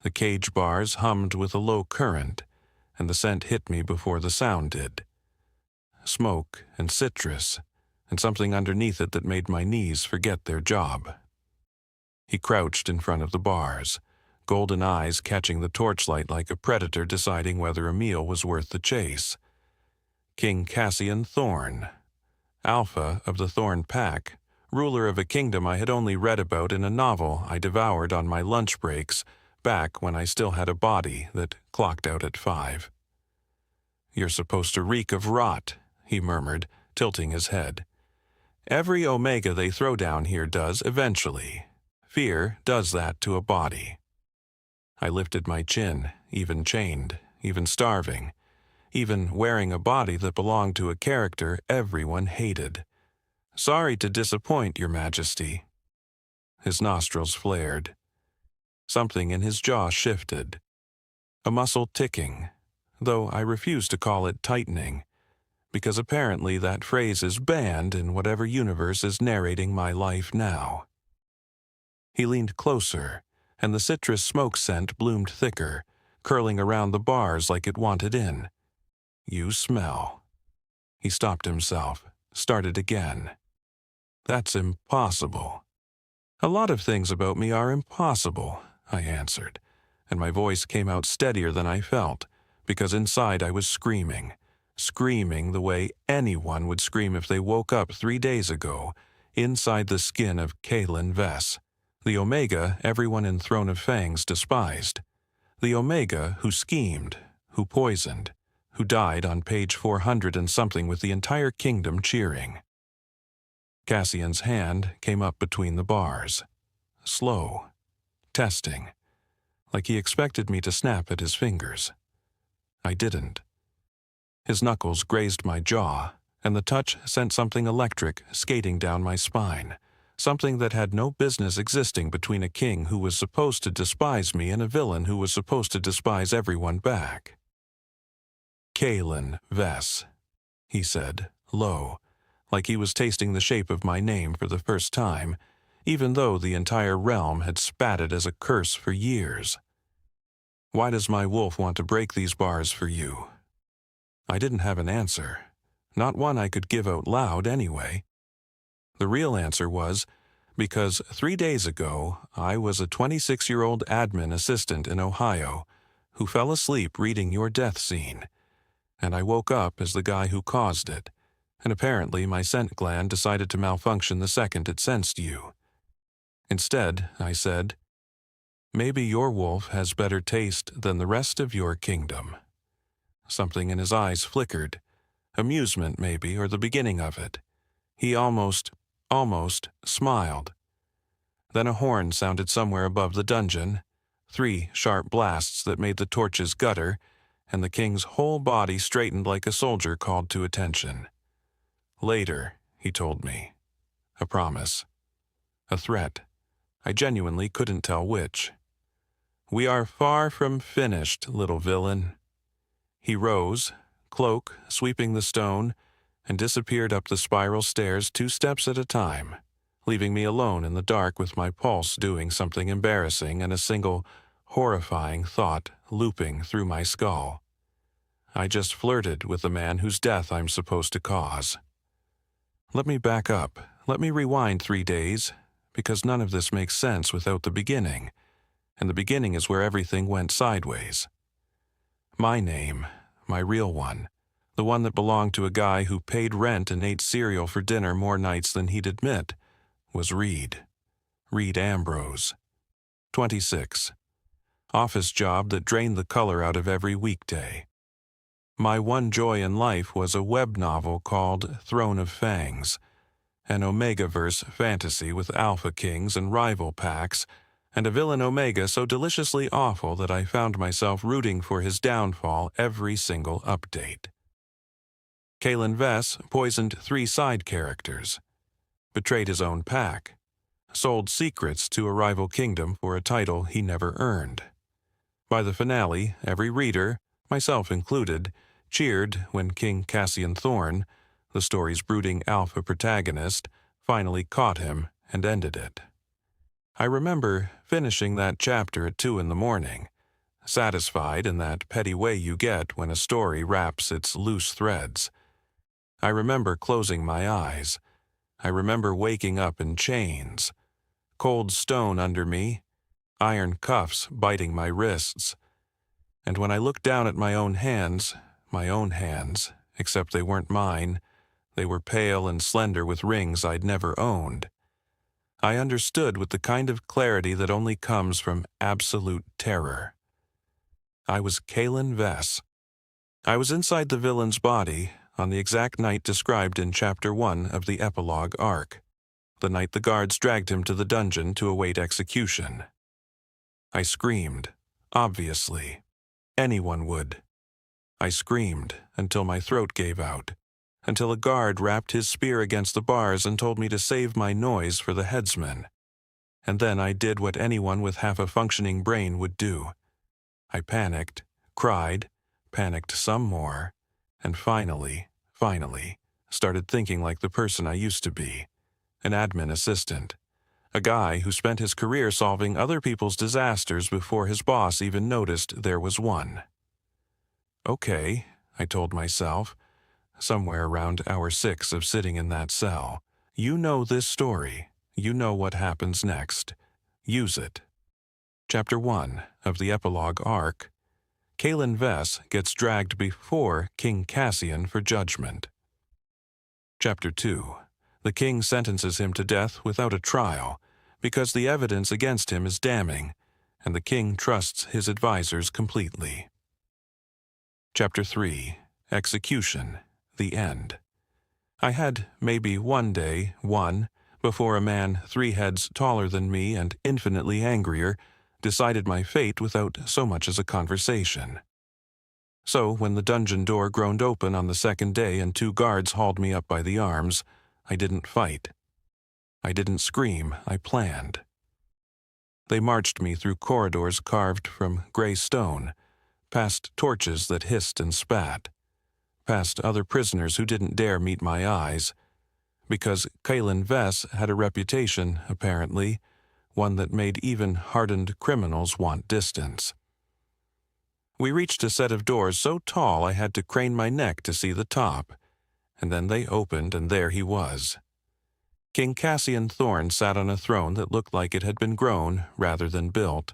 The cage bars hummed with a low current, and the scent hit me before the sound did. Smoke and citrus, and something underneath it that made my knees forget their job. He crouched in front of the bars, golden eyes catching the torchlight like a predator deciding whether a meal was worth the chase. King Cassian Thorn, Alpha of the Thorn Pack, ruler of a kingdom I had only read about in a novel I devoured on my lunch breaks back when I still had a body that clocked out at 5. "You're supposed to reek of rot," he murmured, tilting his head. "Every Omega they throw down here does eventually. Fear does that to a body." I lifted my chin, even chained, even starving, even wearing a body that belonged to a character everyone hated. "Sorry to disappoint, Your Majesty." His nostrils flared. Something in his jaw shifted. A muscle ticking, though I refuse to call it tightening, because apparently that phrase is banned in whatever universe is narrating my life now. He leaned closer, and the citrus smoke scent bloomed thicker, curling around the bars like it wanted in. "You smell." He stopped himself, started again. "That's impossible." "A lot of things about me are impossible," I answered, and my voice came out steadier than I felt, because inside I was screaming the way anyone would scream if they woke up 3 days ago, inside the skin of Kaelan Vess, the Omega everyone in Throne of Fangs despised, the Omega who schemed, who poisoned, who died on page 400 and something with the entire kingdom cheering. Cassian's hand came up between the bars. Slow. Testing. Like he expected me to snap at his fingers. I didn't. His knuckles grazed my jaw, and the touch sent something electric skating down my spine, something that had no business existing between a king who was supposed to despise me and a villain who was supposed to despise everyone back. "Kaelan Vess," he said, low, like he was tasting the shape of my name for the first time, even though the entire realm had spat it as a curse for years. "Why does my wolf want to break these bars for you?" I didn't have an answer, not one I could give out loud anyway. The real answer was, because 3 days ago I was a 26-year-old admin assistant in Ohio who fell asleep reading your death scene, and I woke up as the guy who caused it, and apparently my scent gland decided to malfunction the second it sensed you. Instead, I said, "Maybe your wolf has better taste than the rest of your kingdom." Something in his eyes flickered. Amusement, maybe, or the beginning of it. He almost smiled. Then a horn sounded somewhere above the dungeon, 3 sharp blasts that made the torches gutter, and the king's whole body straightened like a soldier called to attention. "Later," he told me. A promise. A threat. I genuinely couldn't tell which. "We are far from finished, little villain." He rose, cloak sweeping the stone, and disappeared up the spiral stairs 2 steps at a time, leaving me alone in the dark with my pulse doing something embarrassing and a single, horrifying thought looping through my skull. I just flirted with the man whose death I'm supposed to cause. Let me back up. Let me rewind 3 days, because none of this makes sense without the beginning, and the beginning is where everything went sideways. My name, my real one, the one that belonged to a guy who paid rent and ate cereal for dinner more nights than he'd admit, was Reed. Reed Ambrose. 26. Office job that drained the color out of every weekday. My one joy in life was a web novel called Throne of Fangs, an Omegaverse fantasy with alpha kings and rival packs, and a villain Omega so deliciously awful that I found myself rooting for his downfall every single update. Kaelan Vess poisoned 3 side characters, betrayed his own pack, sold secrets to a rival kingdom for a title he never earned. By the finale, every reader, myself included, cheered when King Cassian Thorn, the story's brooding alpha protagonist, finally caught him and ended it. I remember finishing that chapter at 2 in the morning, satisfied in that petty way you get when a story wraps its loose threads. I remember closing my eyes. I remember waking up in chains, cold stone under me, iron cuffs biting my wrists. And when I looked down at my own hands, except they weren't mine, they were pale and slender with rings I'd never owned, I understood with the kind of clarity that only comes from absolute terror. I was Kaelan Vess. I was inside the villain's body on the exact night described in Chapter 1 of the epilogue arc, the night the guards dragged him to the dungeon to await execution. I screamed, obviously. Anyone would. I screamed until my throat gave out, until a guard rapped his spear against the bars and told me to save my noise for the headsman. And then I did what anyone with half a functioning brain would do. I panicked, cried, panicked some more, and finally, started thinking like the person I used to be, an admin assistant, a guy who spent his career solving other people's disasters before his boss even noticed there was one. Okay, I told myself, somewhere around hour 6 of sitting in that cell. You know this story. You know what happens next. Use it. Chapter 1 of the epilogue arc. Kaelan Vess gets dragged before King Cassian for judgment. Chapter 2. The king sentences him to death without a trial, because the evidence against him is damning, and the king trusts his advisors completely. Chapter 3. Execution. The end. I had maybe one day, before a man 3 heads taller than me and infinitely angrier decided my fate without so much as a conversation. So when the dungeon door groaned open on the second day and 2 guards hauled me up by the arms, I didn't fight. I didn't scream, I planned. They marched me through corridors carved from gray stone, past torches that hissed and spat, past other prisoners who didn't dare meet my eyes, because Kaelan Vess had a reputation, apparently, one that made even hardened criminals want distance. We reached a set of doors so tall I had to crane my neck to see the top, and then they opened and there he was. King Cassian Thorne sat on a throne that looked like it had been grown rather than built,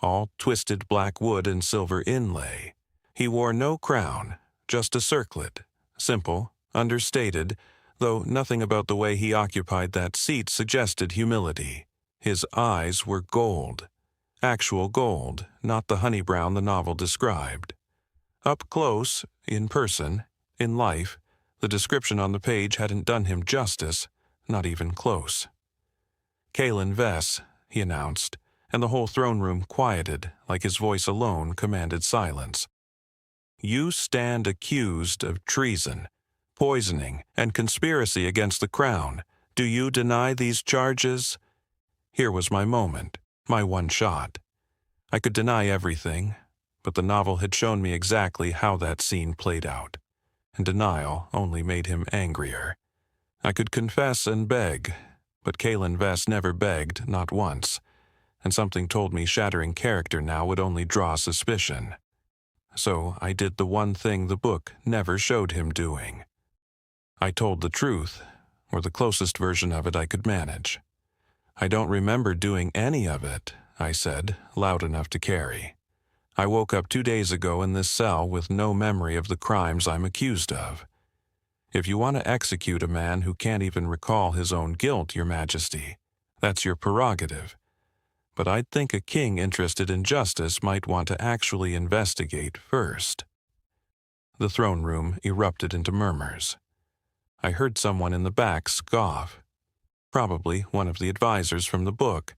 all twisted black wood and silver inlay. He wore no crown, just a circlet, simple, understated, though nothing about the way he occupied that seat suggested humility. His eyes were gold. Actual gold, not the honey brown the novel described. Up close, in person, in life, the description on the page hadn't done him justice, not even close. Kaelan Vess, he announced, and the whole throne room quieted, like his voice alone commanded silence. You stand accused of treason, poisoning, and conspiracy against the crown. Do you deny these charges? Here was my moment, my one shot. I could deny everything, but the novel had shown me exactly how that scene played out, and denial only made him angrier. I could confess and beg, but Kaelan Vess never begged, not once, and something told me shattering character now would only draw suspicion. So I did the one thing the book never showed him doing. I told the truth, or the closest version of it I could manage. I don't remember doing any of it, I said, loud enough to carry. I woke up 2 days ago in this cell with no memory of the crimes I'm accused of. If you want to execute a man who can't even recall his own guilt, Your Majesty, that's your prerogative. But I'd think a king interested in justice might want to actually investigate first. The throne room erupted into murmurs. I heard someone in the back scoff. Probably one of the advisors from the book,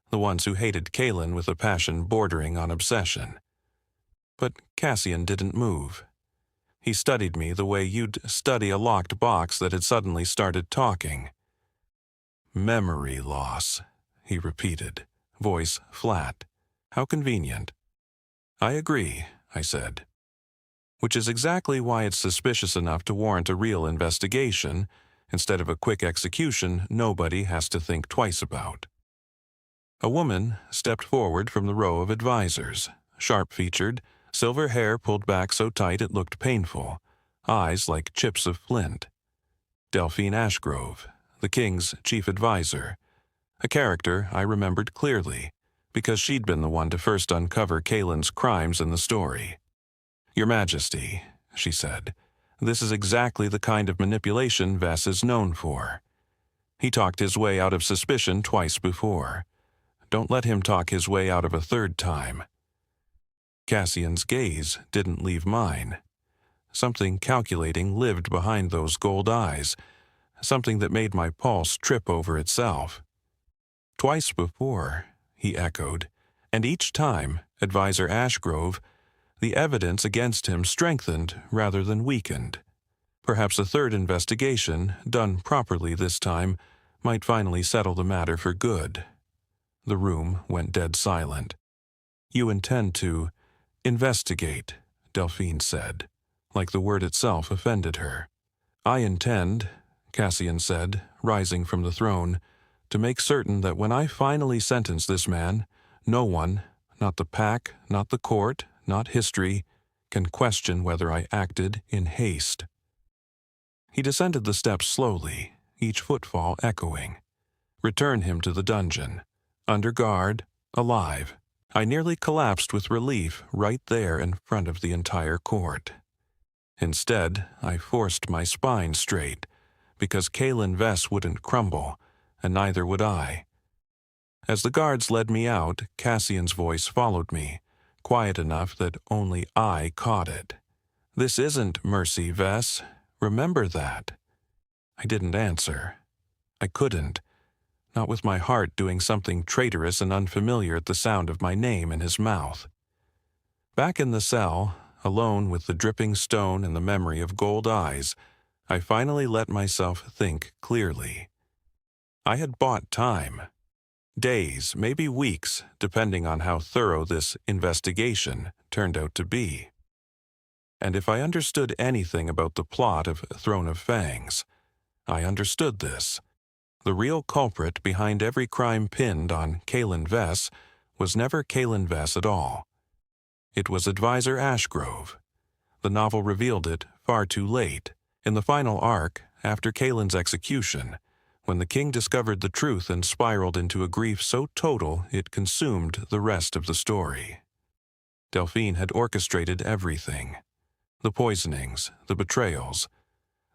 the ones who hated Kaelan with a passion bordering on obsession. But Cassian didn't move. He studied me the way you'd study a locked box that had suddenly started talking. Memory loss, he repeated, voice flat. How convenient. I agree, I said. Which is exactly why it's suspicious enough to warrant a real investigation. Instead of a quick execution nobody has to think twice about. A woman stepped forward from the row of advisors, sharp-featured, silver hair pulled back so tight it looked painful, eyes like chips of flint. Delphine Ashgrove, the king's chief advisor, a character I remembered clearly, because she'd been the one to first uncover Kaelan's crimes in the story. "Your Majesty," she said, "this is exactly the kind of manipulation Vess is known for. He talked his way out of suspicion twice before. Don't let him talk his way out of a third time." Cassian's gaze didn't leave mine. Something calculating lived behind those gold eyes, something that made my pulse trip over itself. "Twice before," he echoed, "and each time, Advisor Ashgrove, the evidence against him strengthened rather than weakened. Perhaps a third investigation, done properly this time, might finally settle the matter for good." The room went dead silent. "You intend to investigate," Delphine said, like the word itself offended her. "I intend," Cassian said, rising from the throne, "to make certain that when I finally sentence this man, no one, not the pack, not the court, not history, can question whether I acted in haste." He descended the steps slowly, each footfall echoing. "Return him to the dungeon. Under guard, alive." I nearly collapsed with relief right there in front of the entire court. Instead, I forced my spine straight, because Kaelan Vess wouldn't crumble, and neither would I. As the guards led me out, Cassian's voice followed me, quiet enough that only I caught it. "This isn't mercy, Vess. Remember that." I didn't answer. I couldn't, not with my heart doing something traitorous and unfamiliar at the sound of my name in his mouth. Back in the cell, alone with the dripping stone and the memory of gold eyes, I finally let myself think clearly. I had bought time. Days, maybe weeks, depending on how thorough this investigation turned out to be. And if I understood anything about the plot of Throne of Fangs, I understood this. The real culprit behind every crime pinned on Kaelan Vess was never Kaelan Vess at all. It was Advisor Ashgrove. The novel revealed it far too late, in the final arc, after Kaelan's execution, when the king discovered the truth and spiraled into a grief so total it consumed the rest of the story. Delphine had orchestrated everything. The poisonings, the betrayals,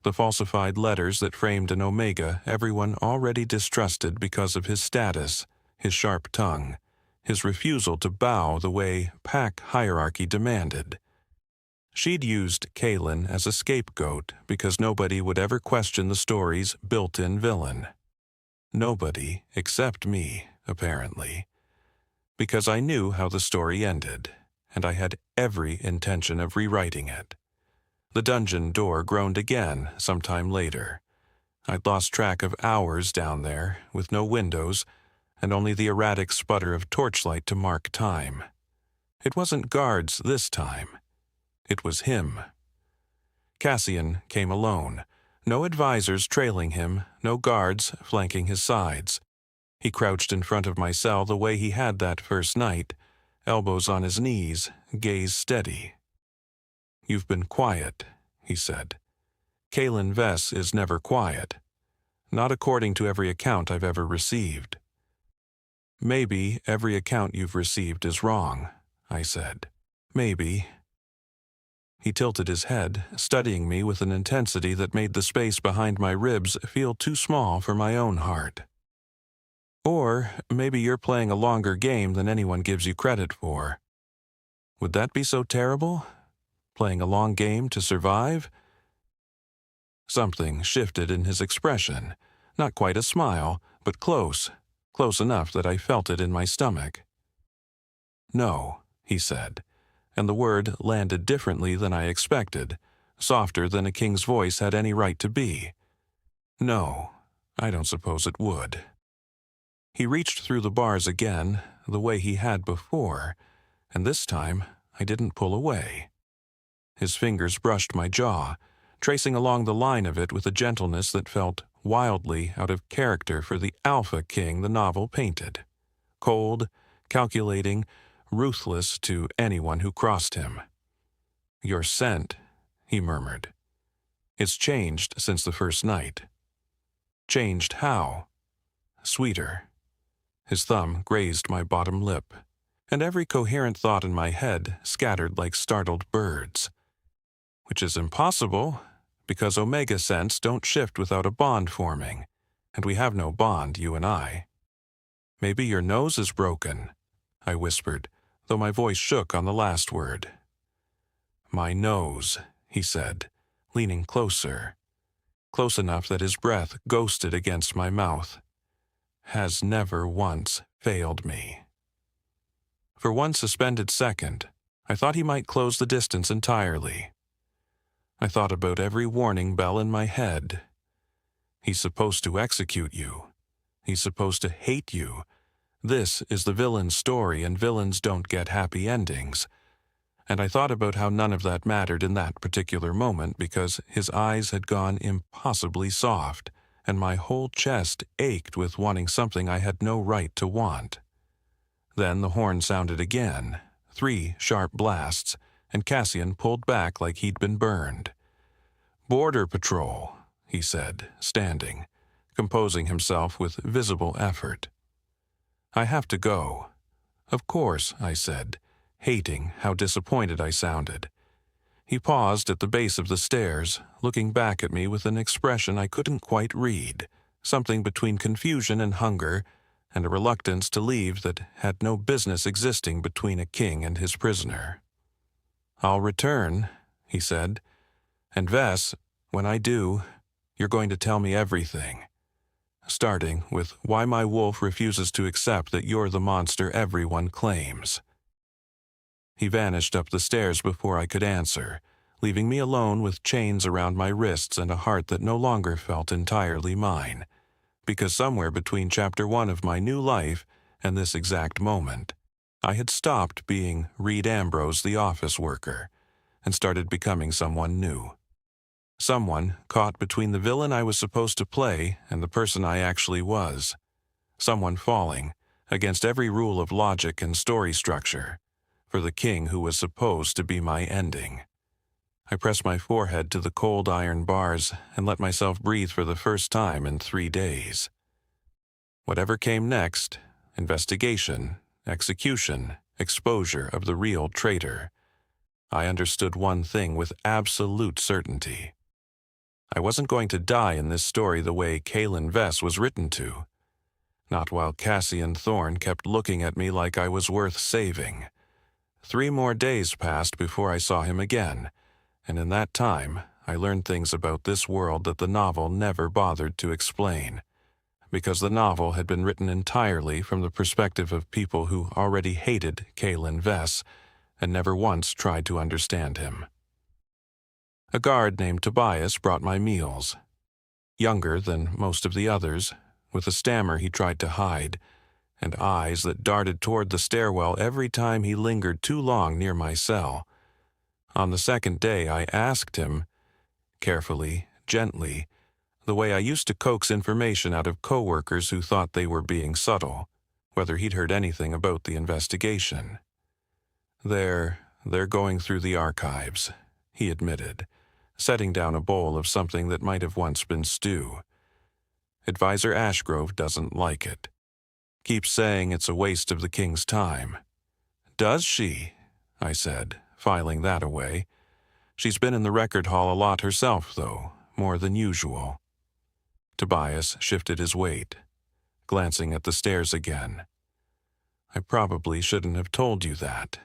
the falsified letters that framed an Omega everyone already distrusted because of his status, his sharp tongue, his refusal to bow the way pack hierarchy demanded. She'd used Kaelan as a scapegoat because nobody would ever question the story's built-in villain. Nobody except me, apparently. Because I knew how the story ended, and I had every intention of rewriting it. The dungeon door groaned again sometime later. I'd lost track of hours down there, with no windows, and only the erratic sputter of torchlight to mark time. It wasn't guards this time. It was him. Cassian came alone. No advisors trailing him, no guards flanking his sides. He crouched in front of my cell the way he had that first night, elbows on his knees, gaze steady. "You've been quiet," he said. "Kaelan Vess is never quiet. Not according to every account I've ever received." "Maybe every account you've received is wrong," I said. "Maybe." He tilted his head, studying me with an intensity that made the space behind my ribs feel too small for my own heart. "Or maybe you're playing a longer game than anyone gives you credit for. Would that be so terrible? Playing a long game to survive?" Something shifted in his expression. Not quite a smile, but close enough that I felt it in my stomach. "No," he said, and the word landed differently than I expected, softer than a king's voice had any right to be. "No, I don't suppose it would." He reached through the bars again, the way he had before, and this time I didn't pull away. His fingers brushed my jaw, tracing along the line of it with a gentleness that felt wildly out of character for the alpha king the novel painted. Cold, calculating, ruthless to anyone who crossed him. "Your scent," he murmured. "It's changed since the first night." "Changed how?" "Sweeter." His thumb grazed my bottom lip, and every coherent thought in my head scattered like startled birds. Which is impossible, because Omega scents don't shift without a bond forming, and we have no bond, you and I. "Maybe your nose is broken," I whispered, though my voice shook on the last word. "My nose," he said, leaning closer, close enough that his breath ghosted against my mouth, "has never once failed me." For one suspended second, I thought he might close the distance entirely. I thought about every warning bell in my head. He's supposed to execute you. He's supposed to hate you. This is the villain's story, and villains don't get happy endings. And I thought about how none of that mattered in that particular moment because his eyes had gone impossibly soft, and my whole chest ached with wanting something I had no right to want. Then the horn sounded again, 3 sharp blasts, and Cassian pulled back like he'd been burned. "Border Patrol," he said, standing, composing himself with visible effort. "I have to go." "Of course," I said, hating how disappointed I sounded. He paused at the base of the stairs, looking back at me with an expression I couldn't quite read, something between confusion and hunger, and a reluctance to leave that had no business existing between a king and his prisoner. "I'll return," he said, "and Vess, when I do, you're going to tell me everything. Starting with why my wolf refuses to accept that you're the monster everyone claims." He vanished up the stairs before I could answer, leaving me alone with chains around my wrists and a heart that no longer felt entirely mine, because somewhere between Chapter 1 of my new life and this exact moment, I had stopped being Reed Ambrose the office worker and started becoming someone new. Someone caught between the villain I was supposed to play and the person I actually was. Someone falling, against every rule of logic and story structure, for the king who was supposed to be my ending. I pressed my forehead to the cold iron bars and let myself breathe for the first time in 3 days. Whatever came next, investigation, execution, exposure of the real traitor, I understood one thing with absolute certainty. I wasn't going to die in this story the way Kaelan Vess was written to. Not while Cassian Thorne kept looking at me like I was worth saving. 3 more days passed before I saw him again, and in that time I learned things about this world that the novel never bothered to explain, because the novel had been written entirely from the perspective of people who already hated Kaelan Vess and never once tried to understand him. A guard named Tobias brought my meals. Younger than most of the others, with a stammer he tried to hide, and eyes that darted toward the stairwell every time he lingered too long near my cell. On the second day I asked him, carefully, gently, the way I used to coax information out of coworkers who thought they were being subtle, whether he'd heard anything about the investigation. They're going through the archives," he admitted, setting down a bowl of something that might have once been stew. "Advisor Ashgrove doesn't like it. Keeps saying it's a waste of the king's time." "Does she?" I said, filing that away. "She's been in the record hall a lot herself, though, more than usual." Tobias shifted his weight, glancing at the stairs again. "I probably shouldn't have told you that."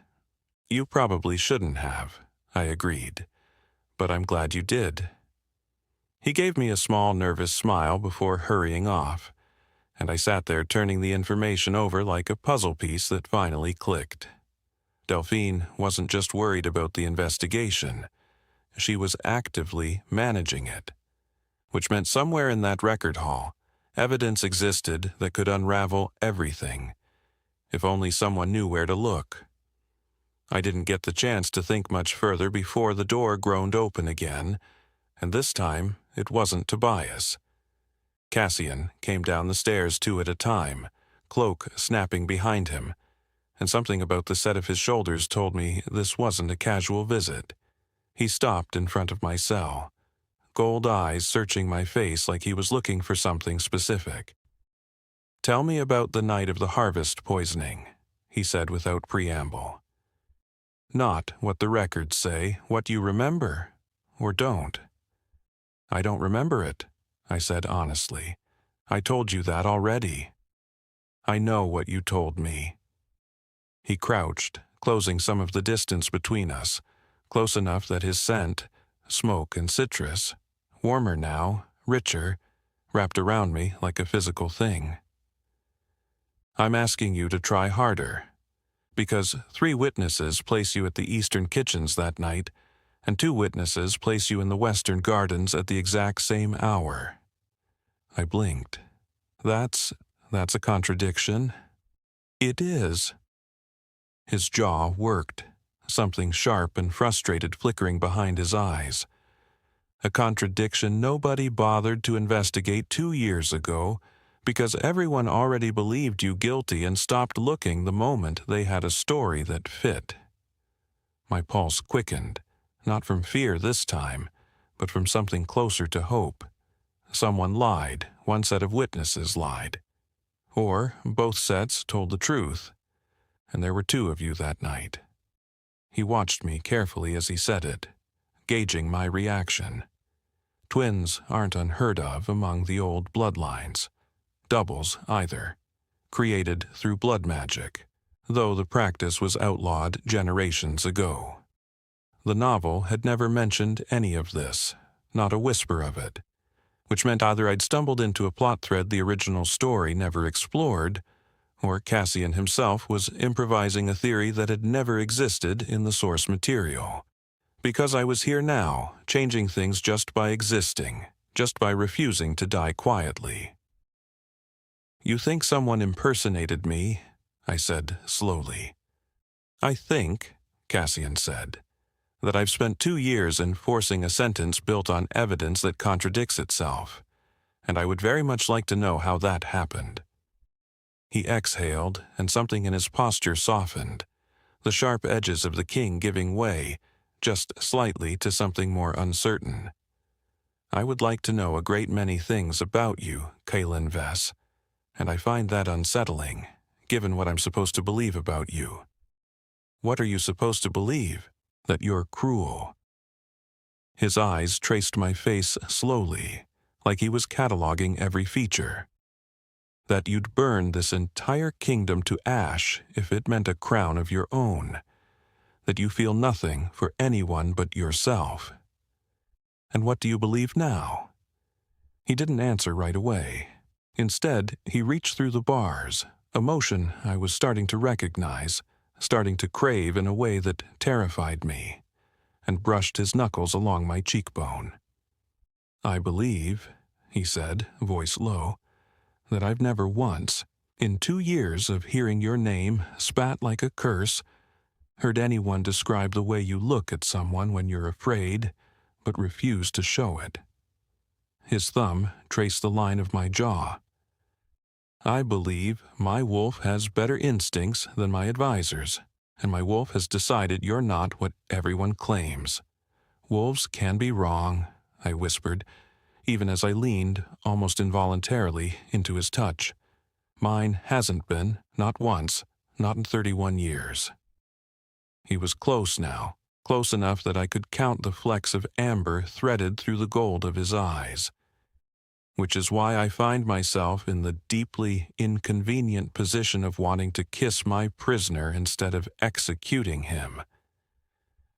"You probably shouldn't have," I agreed. "But I'm glad you did." He gave me a small, nervous smile before hurrying off, and I sat there turning the information over like a puzzle piece that finally clicked. Delphine wasn't just worried about the investigation. She was actively managing it, which meant somewhere in that record hall, evidence existed that could unravel everything, if only someone knew where to look. I didn't get the chance to think much further before the door groaned open again, and this time it wasn't Tobias. Cassian came down the stairs 2 at a time, cloak snapping behind him, and something about the set of his shoulders told me this wasn't a casual visit. He stopped in front of my cell, gold eyes searching my face like he was looking for something specific. "Tell me about the night of the harvest poisoning," he said without preamble. "Not what the records say, what you remember, or don't." "I don't remember it," I said honestly. "I told you that already." "I know what you told me." He crouched, closing some of the distance between us, close enough that his scent, smoke and citrus, warmer now, richer, wrapped around me like a physical thing. "I'm asking you to try harder, because 3 witnesses place you at the Eastern Kitchens that night, and 2 witnesses place you in the Western Gardens at the exact same hour." I blinked. That's a contradiction." "It is." His jaw worked, something sharp and frustrated flickering behind his eyes. "A contradiction nobody bothered to investigate 2 years ago, because everyone already believed you guilty and stopped looking the moment they had a story that fit." My pulse quickened, not from fear this time, but from something closer to hope. Someone lied, one set of witnesses lied. Or both sets told the truth, and there were 2 of you that night. He watched me carefully as he said it, gauging my reaction. Twins aren't unheard of among the old bloodlines. Doubles, either, created through blood magic, though the practice was outlawed generations ago. The novel had never mentioned any of this, not a whisper of it, which meant either I'd stumbled into a plot thread the original story never explored, or Cassian himself was improvising a theory that had never existed in the source material. Because I was here now, changing things just by existing, just by refusing to die quietly. "You think someone impersonated me?" I said slowly. "I think," Cassian said, "that I've spent 2 years enforcing a sentence built on evidence that contradicts itself, and I would very much like to know how that happened." He exhaled, and something in his posture softened, the sharp edges of the king giving way, just slightly, to something more uncertain. "I would like to know a great many things about you, Kaelan Vess, and I find that unsettling, given what I'm supposed to believe about you." "What are you supposed to believe? That you're cruel?" His eyes traced my face slowly, like he was cataloging every feature. "That you'd burn this entire kingdom to ash if it meant a crown of your own. That you feel nothing for anyone but yourself." "And what do you believe now?" He didn't answer right away. Instead, he reached through the bars, a motion I was starting to recognize, starting to crave in a way that terrified me, and brushed his knuckles along my cheekbone. "I believe," he said, voice low, "that I've never once, in 2 years of hearing your name spat like a curse, heard anyone describe the way you look at someone when you're afraid, but refuse to show it." His thumb traced the line of my jaw. "I believe my wolf has better instincts than my advisors, and my wolf has decided you're not what everyone claims. Wolves can be wrong," I whispered, even as I leaned, almost involuntarily, into his touch. "Mine hasn't been, not once, not in 31 years. He was close now, close enough that I could count the flecks of amber threaded through the gold of his eyes. Which is why I find myself in the deeply inconvenient position of wanting to kiss my prisoner instead of executing him.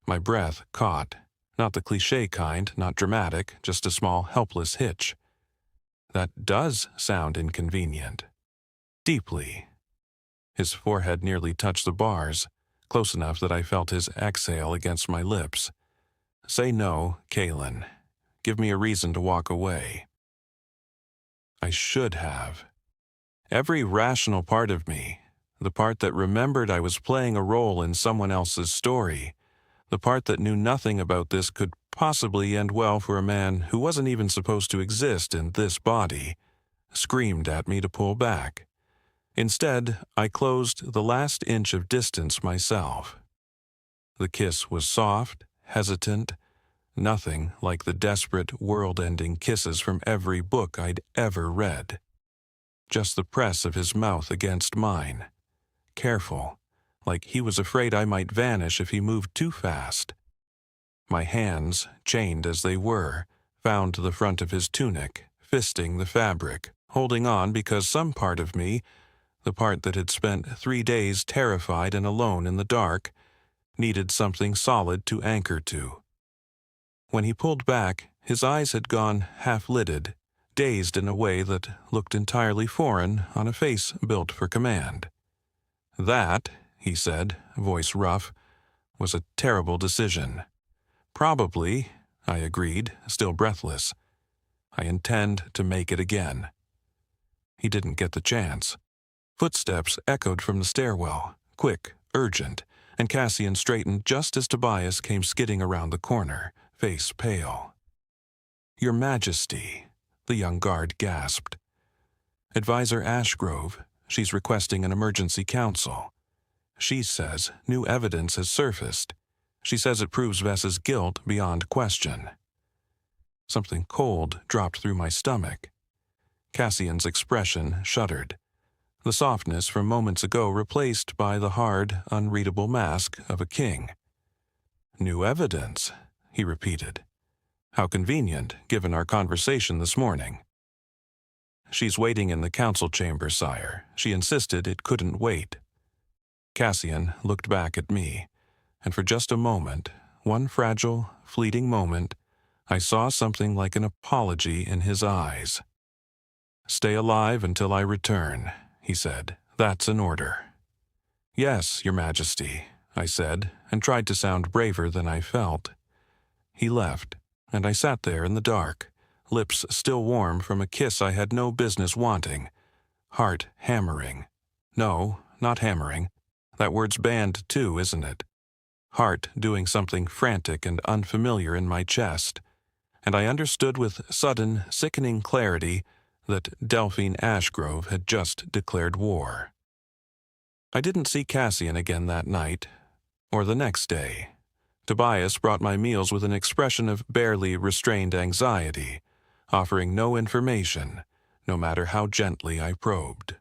My breath caught, not the cliché kind, not dramatic, just a small helpless hitch. That does sound inconvenient. Deeply. His forehead nearly touched the bars, close enough that I felt his exhale against my lips. "Say no, Kaelan. Give me a reason to walk away." I should have. Every rational part of me, the part that remembered I was playing a role in someone else's story, the part that knew nothing about this could possibly end well for a man who wasn't even supposed to exist in this body, screamed at me to pull back. Instead, I closed the last inch of distance myself. The kiss was soft, hesitant, nothing like the desperate, world-ending kisses from every book I'd ever read. Just the press of his mouth against mine. Careful, like he was afraid I might vanish if he moved too fast. My hands, chained as they were, found the front of his tunic, fisting the fabric, holding on because some part of me, the part that had spent 3 days terrified and alone in the dark, needed something solid to anchor to. When he pulled back, his eyes had gone half-lidded, dazed in a way that looked entirely foreign on a face built for command. That, he said, voice rough, was a terrible decision. Probably, I agreed, still breathless. I intend to make it again. He didn't get the chance. Footsteps echoed from the stairwell, quick, urgent, and Cassian straightened just as Tobias came skidding around the corner, face pale. "Your Majesty," the young guard gasped. "Advisor Ashgrove, she's requesting an emergency council. She says new evidence has surfaced. She says it proves Vess's guilt beyond question." Something cold dropped through my stomach. Cassian's expression shuddered. The softness from moments ago replaced by the hard, unreadable mask of a king. "New evidence," he repeated. "How convenient, given our conversation this morning." "She's waiting in the council chamber, sire. She insisted it couldn't wait." Cassian looked back at me, and for just a moment, one fragile, fleeting moment, I saw something like an apology in his eyes. "Stay alive until I return," he said. "That's an order." "Yes, Your Majesty," I said, and tried to sound braver than I felt. He left, and I sat there in the dark, lips still warm from a kiss I had no business wanting, heart hammering. No, not hammering. That word's banned too, isn't it? Heart doing something frantic and unfamiliar in my chest, and I understood with sudden, sickening clarity that Delphine Ashgrove had just declared war. I didn't see Cassian again that night, or the next day. Tobias brought my meals with an expression of barely restrained anxiety, offering no information, no matter how gently I probed.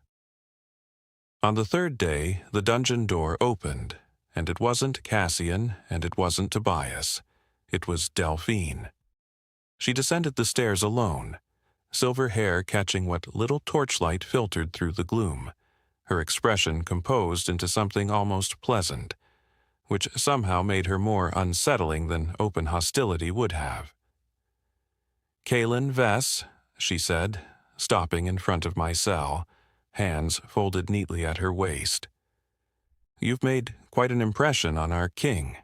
On the third day, the dungeon door opened, and it wasn't Cassian, and it wasn't Tobias. It was Delphine. She descended the stairs alone, silver hair catching what little torchlight filtered through the gloom, her expression composed into something almost pleasant, which somehow made her more unsettling than open hostility would have. "Kaelan Vess," she said, stopping in front of my cell, hands folded neatly at her waist. "You've made quite an impression on our king.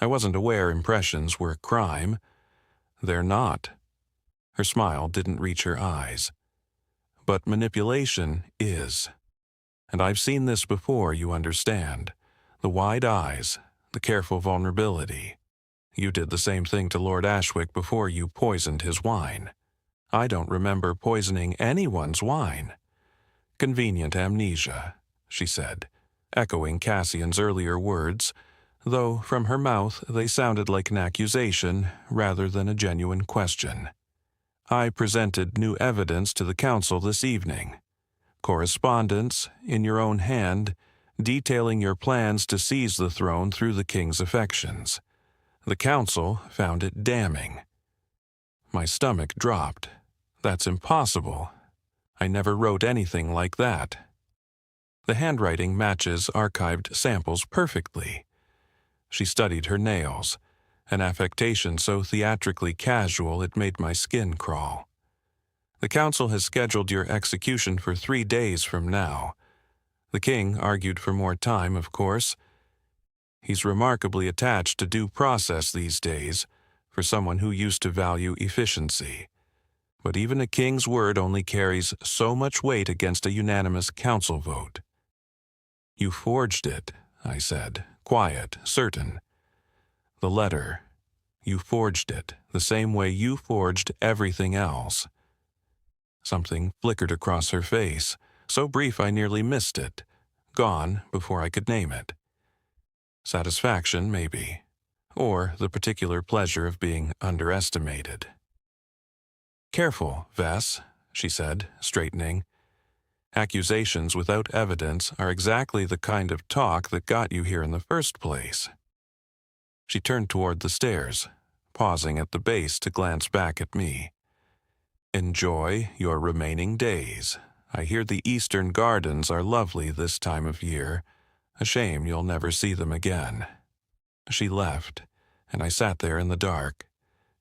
I wasn't aware impressions were a crime. They're not." Her smile didn't reach her eyes. "But manipulation is. And I've seen this before, you understand. The wide eyes, the careful vulnerability. You did the same thing to Lord Ashwick before you poisoned his wine. I don't remember poisoning anyone's wine." "Convenient amnesia," she said, echoing Cassian's earlier words, though from her mouth they sounded like an accusation rather than a genuine question. "I presented new evidence to the council this evening. Correspondence, in your own hand, detailing your plans to seize the throne through the king's affections. The council found it damning." My stomach dropped. "That's impossible. I never wrote anything like that." The handwriting matches archived samples perfectly. She studied her nails, an affectation so theatrically casual it made my skin crawl. "The council has scheduled your execution for 3 days from now. The king argued for more time, of course. He's remarkably attached to due process these days, for someone who used to value efficiency. But even a king's word only carries so much weight against a unanimous council vote." "You forged it," I said, quiet, certain. "The letter. You forged it, the same way you forged everything else." Something flickered across her face, so brief I nearly missed it, gone before I could name it. Satisfaction, maybe, or the particular pleasure of being underestimated. "Careful, Vess," she said, straightening. "Accusations without evidence are exactly the kind of talk that got you here in the first place." She turned toward the stairs, pausing at the base to glance back at me. "Enjoy your remaining days. I hear the eastern gardens are lovely this time of year. A shame you'll never see them again." She left, and I sat there in the dark,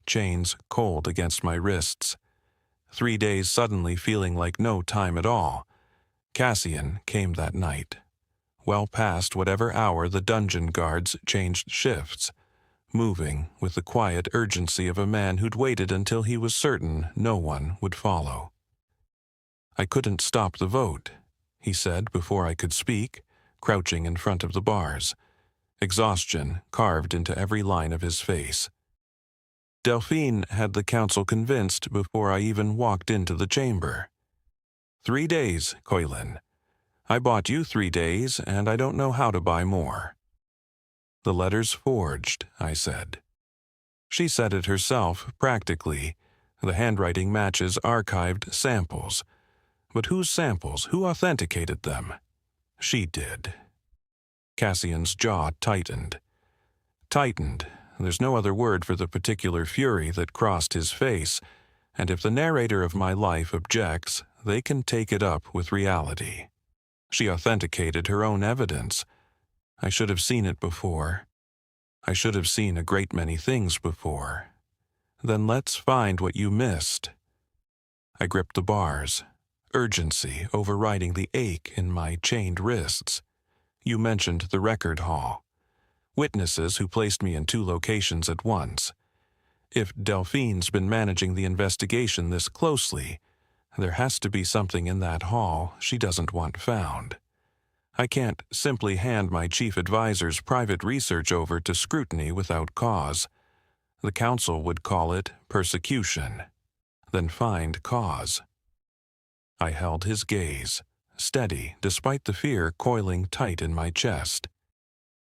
chains cold against my wrists. 3 days suddenly feeling like no time at all. Cassian came that night, well past whatever hour the dungeon guards changed shifts, moving with the quiet urgency of a man who'd waited until he was certain no one would follow. "I couldn't stop the vote," he said before I could speak, crouching in front of the bars, exhaustion carved into every line of his face. "Delphine had the council convinced before I even walked into the chamber. 3 days, Kaelan. I bought you 3 days, and I don't know how to buy more." "The letter's forged," I said. She said it herself, practically. The handwriting matches archived samples. But whose samples? Who authenticated them? She did. Cassian's jaw tightened. There's no other word for the particular fury that crossed his face, and if the narrator of my life objects, they can take it up with reality. She authenticated her own evidence. I should have seen it before. I should have seen a great many things before. Then let's find what you missed. I gripped the bars, urgency overriding the ache in my chained wrists. You mentioned the record hall. Witnesses who placed me in 2 locations at once. If Delphine's been managing the investigation this closely, there has to be something in that hall she doesn't want found. I can't simply hand my chief advisor's private research over to scrutiny without cause. The council would call it persecution. Then find cause. I held his gaze, steady despite the fear coiling tight in my chest.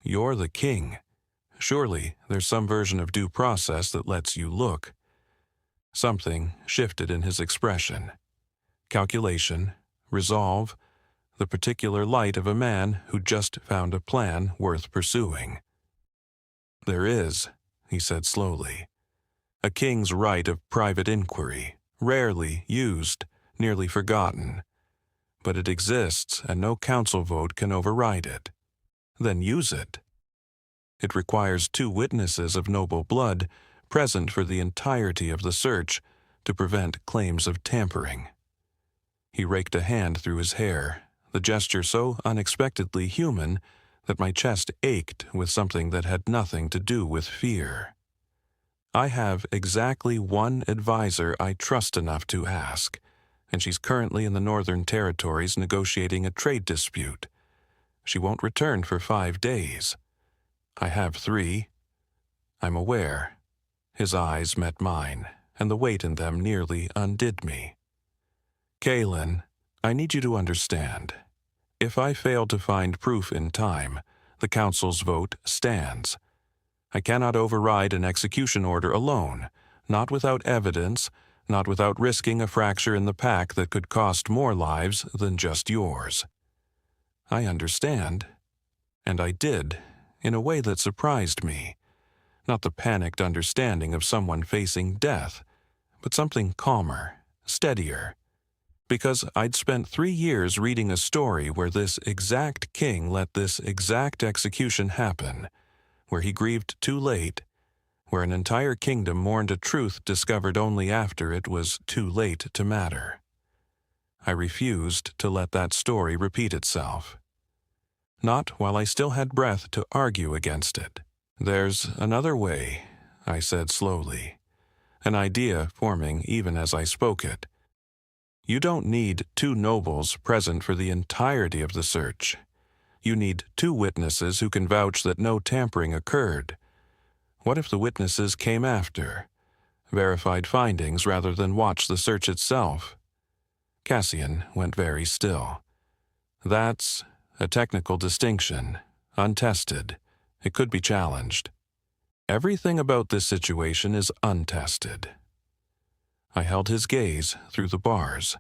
"You're the king. Surely there's some version of due process that lets you look." Something shifted in his expression. Calculation, resolve, the particular light of a man who just found a plan worth pursuing. "There is," he said slowly, "a king's right of private inquiry, rarely used, nearly forgotten. But it exists, and no council vote can override it. Then use it. It requires 2 witnesses of noble blood present for the entirety of the search to prevent claims of tampering." He raked a hand through his hair, the gesture so unexpectedly human that my chest ached with something that had nothing to do with fear. "I have exactly 1 advisor I trust enough to ask, and she's currently in the Northern Territories negotiating a trade dispute. She won't return for 5 days. I have 3. I'm aware." His eyes met mine, and the weight in them nearly undid me. "Kaelan, I need you to understand. If I fail to find proof in time, the council's vote stands. I cannot override an execution order alone, not without evidence, not without risking a fracture in the pack that could cost more lives than just yours." I understand. And I did, in a way that surprised me. Not the panicked understanding of someone facing death, but something calmer, steadier. Because I'd spent 3 years reading a story where this exact king let this exact execution happen, where he grieved too late, where an entire kingdom mourned a truth discovered only after it was too late to matter. I refused to let that story repeat itself. Not while I still had breath to argue against it. "There's another way," I said slowly, an idea forming even as I spoke it. "You don't need 2 nobles present for the entirety of the search. You need 2 witnesses who can vouch that no tampering occurred. What if the witnesses came after, verified findings rather than watch the search itself?" Cassian went very still, That's a technical distinction, untested. It could be challenged. Everything about this situation is untested. I held his gaze through the bars,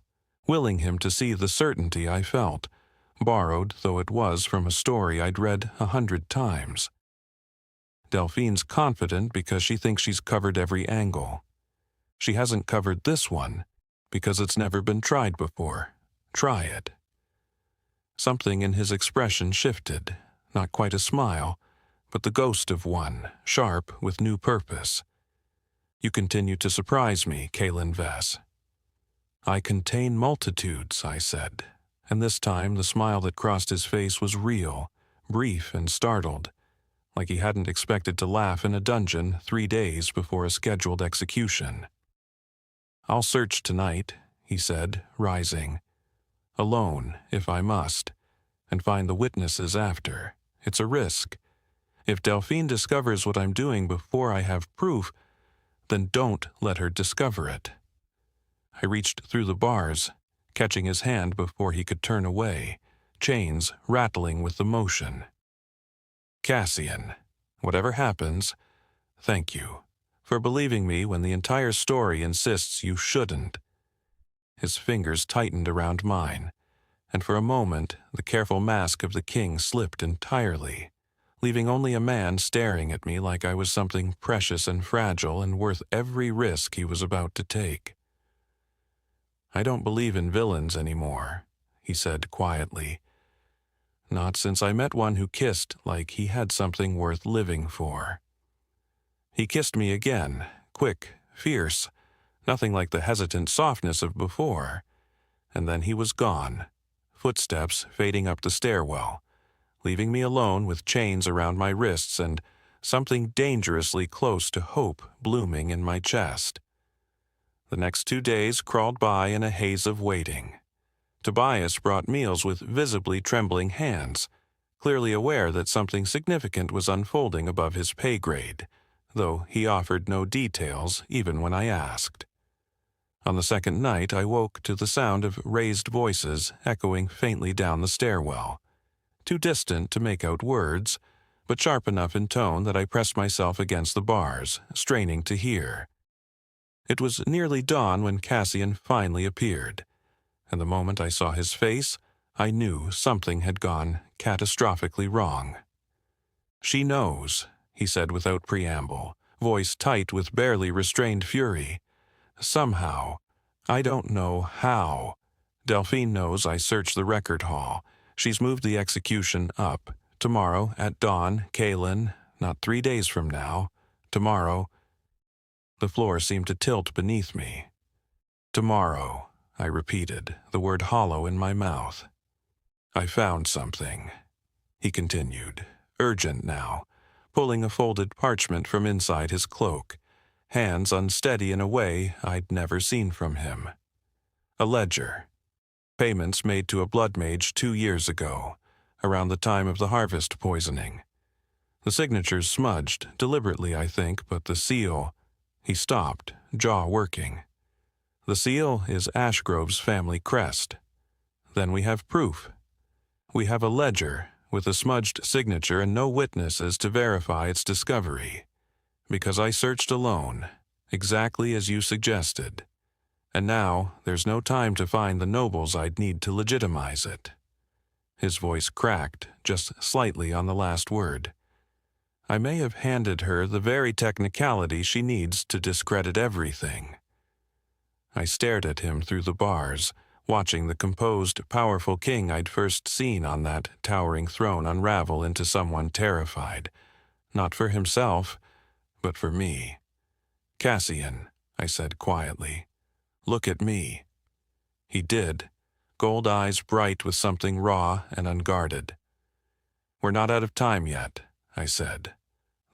willing him to see the certainty I felt, borrowed though it was from a story I'd read 100 times. Delphine's confident because she thinks she's covered every angle. She hasn't covered this one because it's never been tried before. Try it. Something in his expression shifted, not quite a smile, but the ghost of one, sharp with new purpose. You continue to surprise me, Kaelan Vess. I contain multitudes, I said, and this time the smile that crossed his face was real, brief and startled, like he hadn't expected to laugh in a dungeon 3 days before a scheduled execution. I'll search tonight, he said, rising. Alone, if I must, and find the witnesses after. It's a risk. If Delphine discovers what I'm doing before I have proof, then don't let her discover it. I reached through the bars, catching his hand before he could turn away, chains rattling with the motion. Cassian, whatever happens, thank you for believing me when the entire story insists you shouldn't. His fingers tightened around mine, and for a moment the careful mask of the king slipped entirely, leaving only a man staring at me like I was something precious and fragile and worth every risk he was about to take. I don't believe in villains anymore, he said quietly. Not since I met one who kissed like he had something worth living for. He kissed me again, quick, fierce, nothing like the hesitant softness of before, and then he was gone, footsteps fading up the stairwell, leaving me alone with chains around my wrists and something dangerously close to hope blooming in my chest. The next 2 days crawled by in a haze of waiting. Tobias brought meals with visibly trembling hands, clearly aware that something significant was unfolding above his pay grade, though he offered no details even when I asked. On the second night, I woke to the sound of raised voices echoing faintly down the stairwell, too distant to make out words, but sharp enough in tone that I pressed myself against the bars, straining to hear. It was nearly dawn when Cassian finally appeared, and the moment I saw his face, I knew something had gone catastrophically wrong. She knows, he said without preamble, voice tight with barely restrained fury. Somehow, I don't know how, Delphine knows I searched the record hall. She's moved the execution up. Tomorrow, at dawn, Kaelan, not 3 days from now. Tomorrow. The floor seemed to tilt beneath me. Tomorrow, I repeated, the word hollow in my mouth. I found something, he continued, urgent now, pulling a folded parchment from inside his cloak, hands unsteady in a way I'd never seen from him. A ledger. Payments made to a blood mage 2 years ago, around the time of the harvest poisoning. The signatures smudged, deliberately I think, but the seal... He stopped, jaw working. The seal is Ashgrove's family crest. Then we have proof. We have a ledger with a smudged signature and no witnesses to verify its discovery. Because I searched alone, exactly as you suggested. And now there's no time to find the nobles I'd need to legitimize it. His voice cracked, just slightly on the last word. I may have handed her the very technicality she needs to discredit everything. I stared at him through the bars, watching the composed, powerful king I'd first seen on that towering throne unravel into someone terrified, not for himself, but for me. Cassian, I said quietly, look at me. He did, gold eyes bright with something raw and unguarded. We're not out of time yet, I said,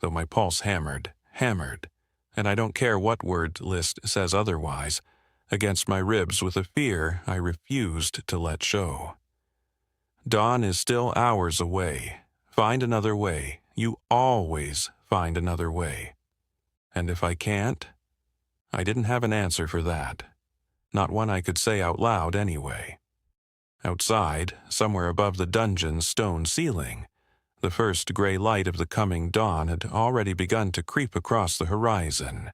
though my pulse hammered, and I don't care what word list says otherwise, against my ribs with a fear I refused to let show. Dawn is still hours away. Find another way. You always find another way. And if I can't? I didn't have an answer for that. Not one I could say out loud anyway. Outside, somewhere above the dungeon's stone ceiling, the first gray light of the coming dawn had already begun to creep across the horizon,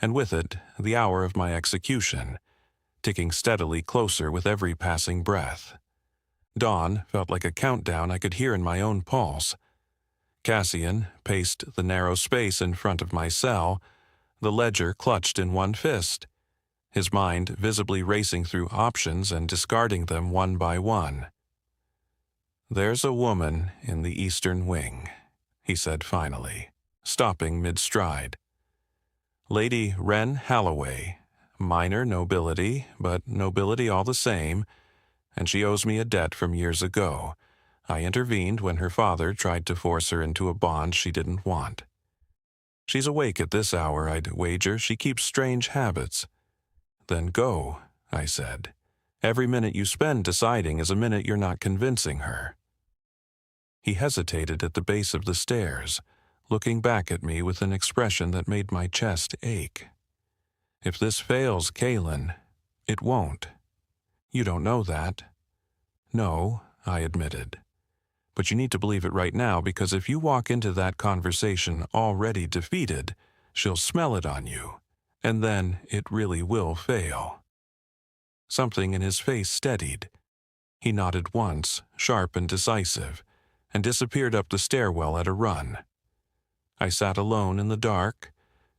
and with it, the hour of my execution, ticking steadily closer with every passing breath. Dawn felt like a countdown I could hear in my own pulse. Cassian paced the narrow space in front of my cell, the ledger clutched in one fist, his mind visibly racing through options and discarding them one by one. "There's a woman in the eastern wing," he said finally, stopping mid-stride. "Lady Wren Halloway, minor nobility, but nobility all the same, and she owes me a debt from years ago. I intervened when her father tried to force her into a bond she didn't want. She's awake at this hour, I'd wager. She keeps strange habits." "Then go," I said. "Every minute you spend deciding is a minute you're not convincing her." He hesitated at the base of the stairs, looking back at me with an expression that made my chest ache. "If this fails, Kaelan, it won't. You don't know that." "No," I admitted. "But you need to believe it right now, because if you walk into that conversation already defeated, she'll smell it on you, and then it really will fail." Something in his face steadied. He nodded once, sharp and decisive, and disappeared up the stairwell at a run. I sat alone in the dark,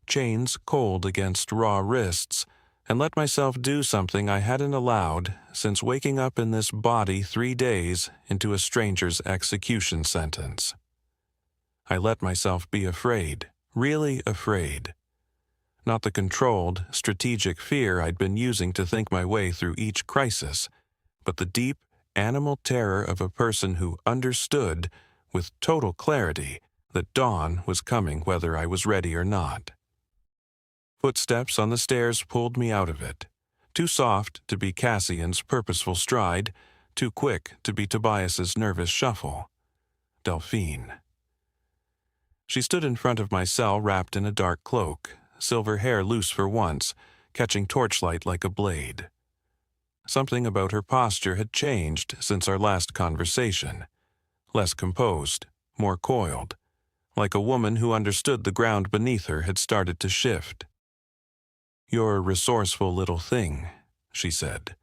chains cold against raw wrists, and let myself do something I hadn't allowed since waking up in this body 3 days into a stranger's execution sentence. I let myself be afraid, really afraid. Not the controlled, strategic fear I'd been using to think my way through each crisis, but the deep, animal terror of a person who understood, with total clarity, that dawn was coming whether I was ready or not. Footsteps on the stairs pulled me out of it, too soft to be Cassian's purposeful stride, too quick to be Tobias's nervous shuffle. Delphine. She stood in front of my cell wrapped in a dark cloak, silver hair loose for once, catching torchlight like a blade. Something about her posture had changed since our last conversation. Less composed, more coiled, like a woman who understood the ground beneath her had started to shift. "You're a resourceful little thing," she said,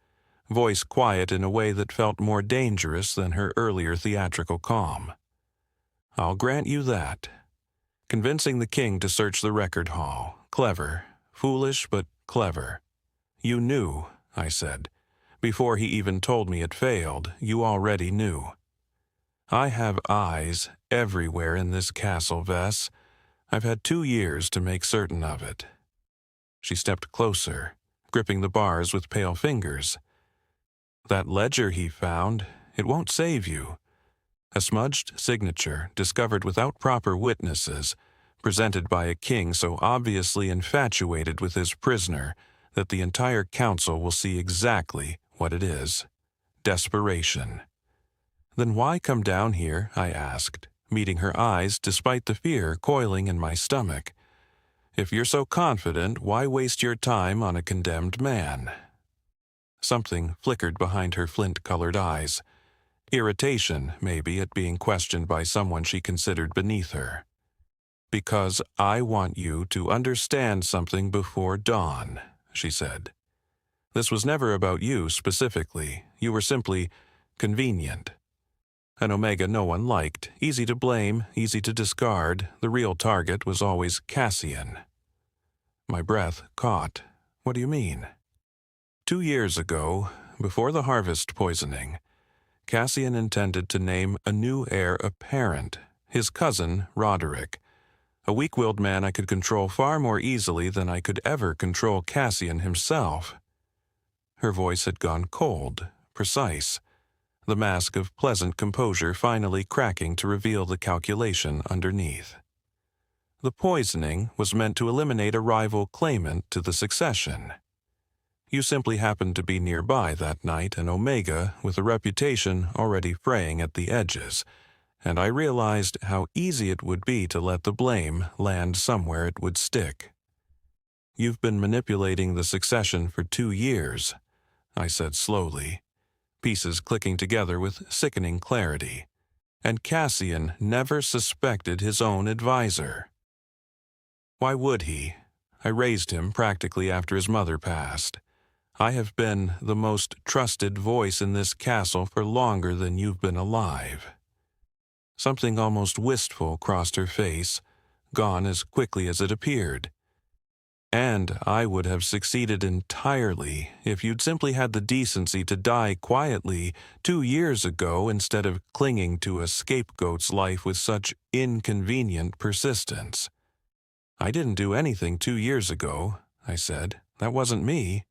voice quiet in a way that felt more dangerous than her earlier theatrical calm. "I'll grant you that. Convincing the king to search the record hall, clever, foolish but clever. You knew," I said. "Before he even told me it failed, you already knew. I have eyes everywhere in this castle, Vess. I've had 2 years to make certain of it." She stepped closer, gripping the bars with pale fingers. "That ledger he found, it won't save you. A smudged signature, discovered without proper witnesses, presented by a king so obviously infatuated with his prisoner that the entire council will see exactly what it is. Desperation." "Then why come down here?" I asked, meeting her eyes despite the fear coiling in my stomach. "If you're so confident, why waste your time on a condemned man?" Something flickered behind her flint-colored eyes. Irritation, maybe, at being questioned by someone she considered beneath her. "Because I want you to understand something before dawn," she said. "This was never about you specifically. You were simply convenient. An Omega no one liked, easy to blame, easy to discard. The real target was always Cassian." My breath caught. "What do you mean?" 2 years ago, before the harvest poisoning, Cassian intended to name a new heir apparent, his cousin, Roderick, a weak-willed man I could control far more easily than I could ever control Cassian himself. Her voice had gone cold, precise, the mask of pleasant composure finally cracking to reveal the calculation underneath. The poisoning was meant to eliminate a rival claimant to the succession. You simply happened to be nearby that night, an Omega with a reputation already fraying at the edges, and I realized how easy it would be to let the blame land somewhere it would stick. "You've been manipulating the succession for 2 years," I said slowly. pieces clicking together with sickening clarity. And Cassian never suspected his own advisor. Why would he? I raised him practically after his mother passed. I have been the most trusted voice in this castle for longer than you've been alive. Something almost wistful crossed her face, gone as quickly as it appeared. And I would have succeeded entirely if you'd simply had the decency to die quietly 2 years ago instead of clinging to a scapegoat's life with such inconvenient persistence. I didn't do anything 2 years ago, I said. That wasn't me.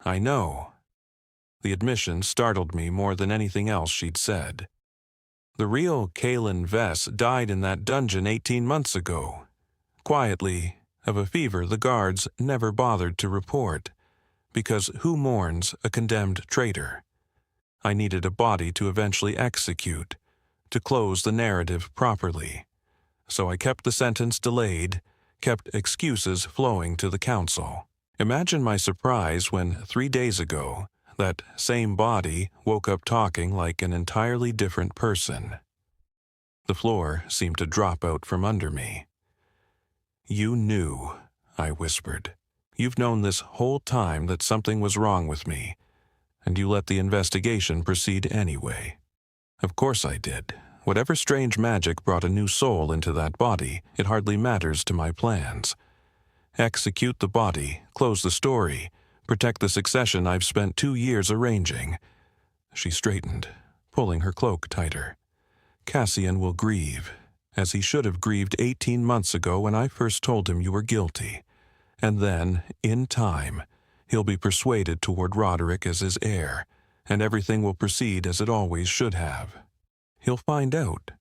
I know. The admission startled me more than anything else she'd said. The real Kaelan Vess died in that dungeon 18 months ago. Quietly, of a fever the guards never bothered to report, because who mourns a condemned traitor? I needed a body to eventually execute, to close the narrative properly. So I kept the sentence delayed, kept excuses flowing to the council. Imagine my surprise when 3 days ago, that same body woke up talking like an entirely different person. The floor seemed to drop out from under me. "You knew," I whispered. "You've known this whole time that something was wrong with me, and you let the investigation proceed anyway." Of course I did. Whatever strange magic brought a new soul into that body, it hardly matters to my plans. Execute the body, close the story, protect the succession I've spent 2 years arranging. She straightened, pulling her cloak tighter. Cassian will grieve, as he should have grieved 18 months ago when I first told him you were guilty. And then, in time, he'll be persuaded toward Roderick as his heir, and everything will proceed as it always should have. He'll find out,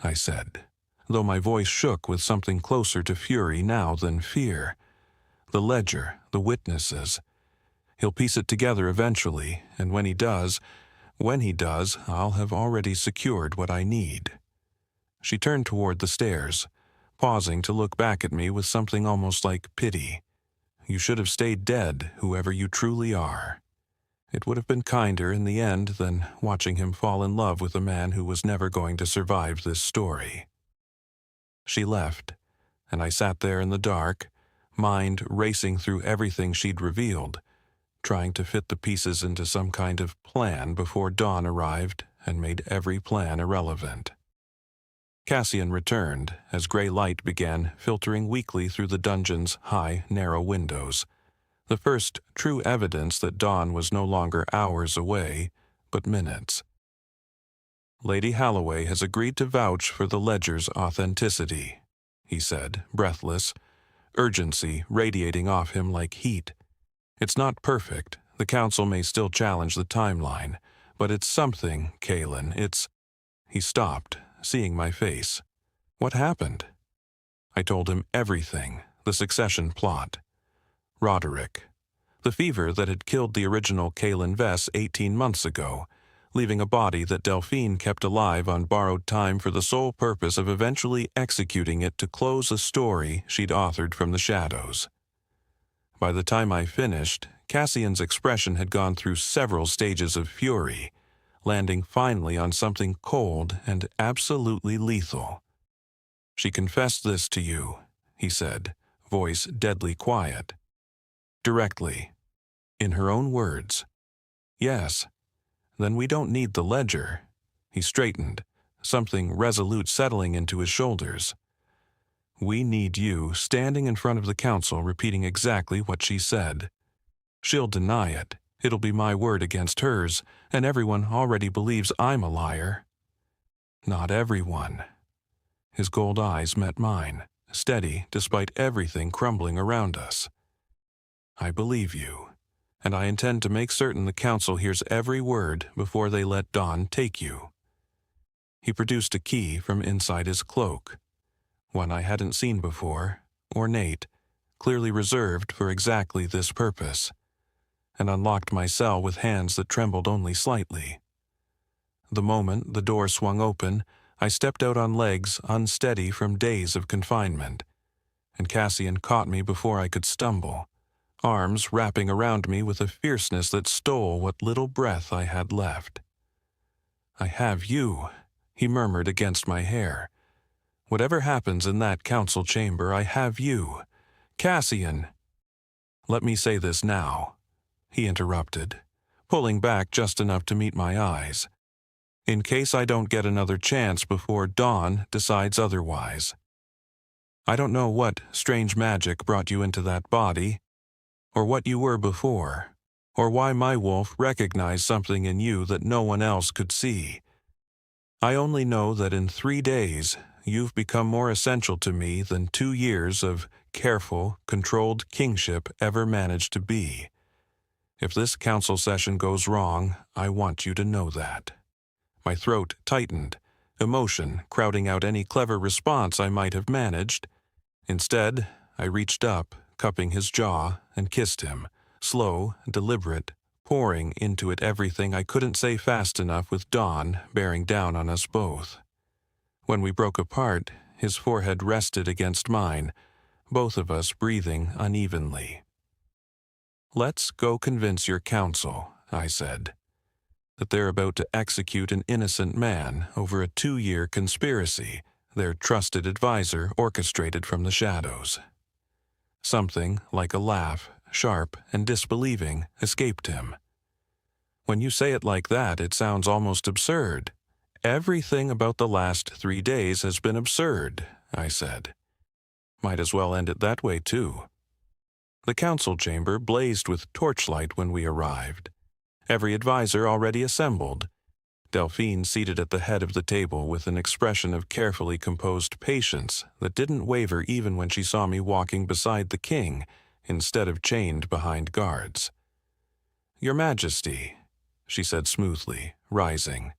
I said, though my voice shook with something closer to fury now than fear. The ledger, the witnesses. He'll piece it together eventually, and when he does, I'll have already secured what I need. She turned toward the stairs, pausing to look back at me with something almost like pity. You should have stayed dead, whoever you truly are. It would have been kinder in the end than watching him fall in love with a man who was never going to survive this story. She left, and I sat there in the dark, mind racing through everything she'd revealed, trying to fit the pieces into some kind of plan before dawn arrived and made every plan irrelevant. Cassian returned as gray light began filtering weakly through the dungeon's high, narrow windows, the first true evidence that dawn was no longer hours away, but minutes. "Lady Halloway has agreed to vouch for the ledger's authenticity," he said, breathless, urgency radiating off him like heat. "It's not perfect. The council may still challenge the timeline, but it's something, Kaelan. It's—" He stopped, seeing my face. What happened? I told him everything, the succession plot. Roderick. The fever that had killed the original Kaelan Vess 18 months ago, leaving a body that Delphine kept alive on borrowed time for the sole purpose of eventually executing it to close a story she'd authored from the shadows. By the time I finished, Cassian's expression had gone through several stages of fury, landing finally on something cold and absolutely lethal. "She confessed this to you," he said, voice deadly quiet. "Directly. In her own words." "Yes. Then we don't need the ledger." He straightened, something resolute settling into his shoulders. "We need you standing in front of the council repeating exactly what she said. She'll deny it. It'll be my word against hers, and everyone already believes I'm a liar." "Not everyone." His gold eyes met mine, steady despite everything crumbling around us. "I believe you, and I intend to make certain the council hears every word before they let dawn take you." He produced a key from inside his cloak, one I hadn't seen before, ornate, clearly reserved for exactly this purpose, and unlocked my cell with hands that trembled only slightly. The moment the door swung open, I stepped out on legs unsteady from days of confinement, and Cassian caught me before I could stumble, arms wrapping around me with a fierceness that stole what little breath I had left. "I have you," he murmured against my hair. "Whatever happens in that council chamber, I have you. Cassian." "Let me say this now," he interrupted, pulling back just enough to meet my eyes, "in case I don't get another chance before Dawn decides otherwise. I don't know what strange magic brought you into that body, or what you were before, or why my wolf recognized something in you that no one else could see. I only know that in 3 days, you've become more essential to me than 2 years of careful, controlled kingship ever managed to be. If this council session goes wrong, I want you to know that." My throat tightened, emotion crowding out any clever response I might have managed. Instead, I reached up, cupping his jaw, and kissed him, slow, deliberate, pouring into it everything I couldn't say fast enough with Dawn bearing down on us both. When we broke apart, his forehead rested against mine, both of us breathing unevenly. "Let's go convince your council," I said, "that they're about to execute an innocent man over a 2-year conspiracy their trusted advisor orchestrated from the shadows." Something like a laugh, sharp and disbelieving, escaped him. "When you say it like that, it sounds almost absurd." "Everything about the last 3 days has been absurd," I said. "Might as well end it that way, too." The council chamber blazed with torchlight when we arrived. Every advisor already assembled. Delphine seated at the head of the table with an expression of carefully composed patience that didn't waver even when she saw me walking beside the king instead of chained behind guards. "Your Majesty," she said smoothly, rising.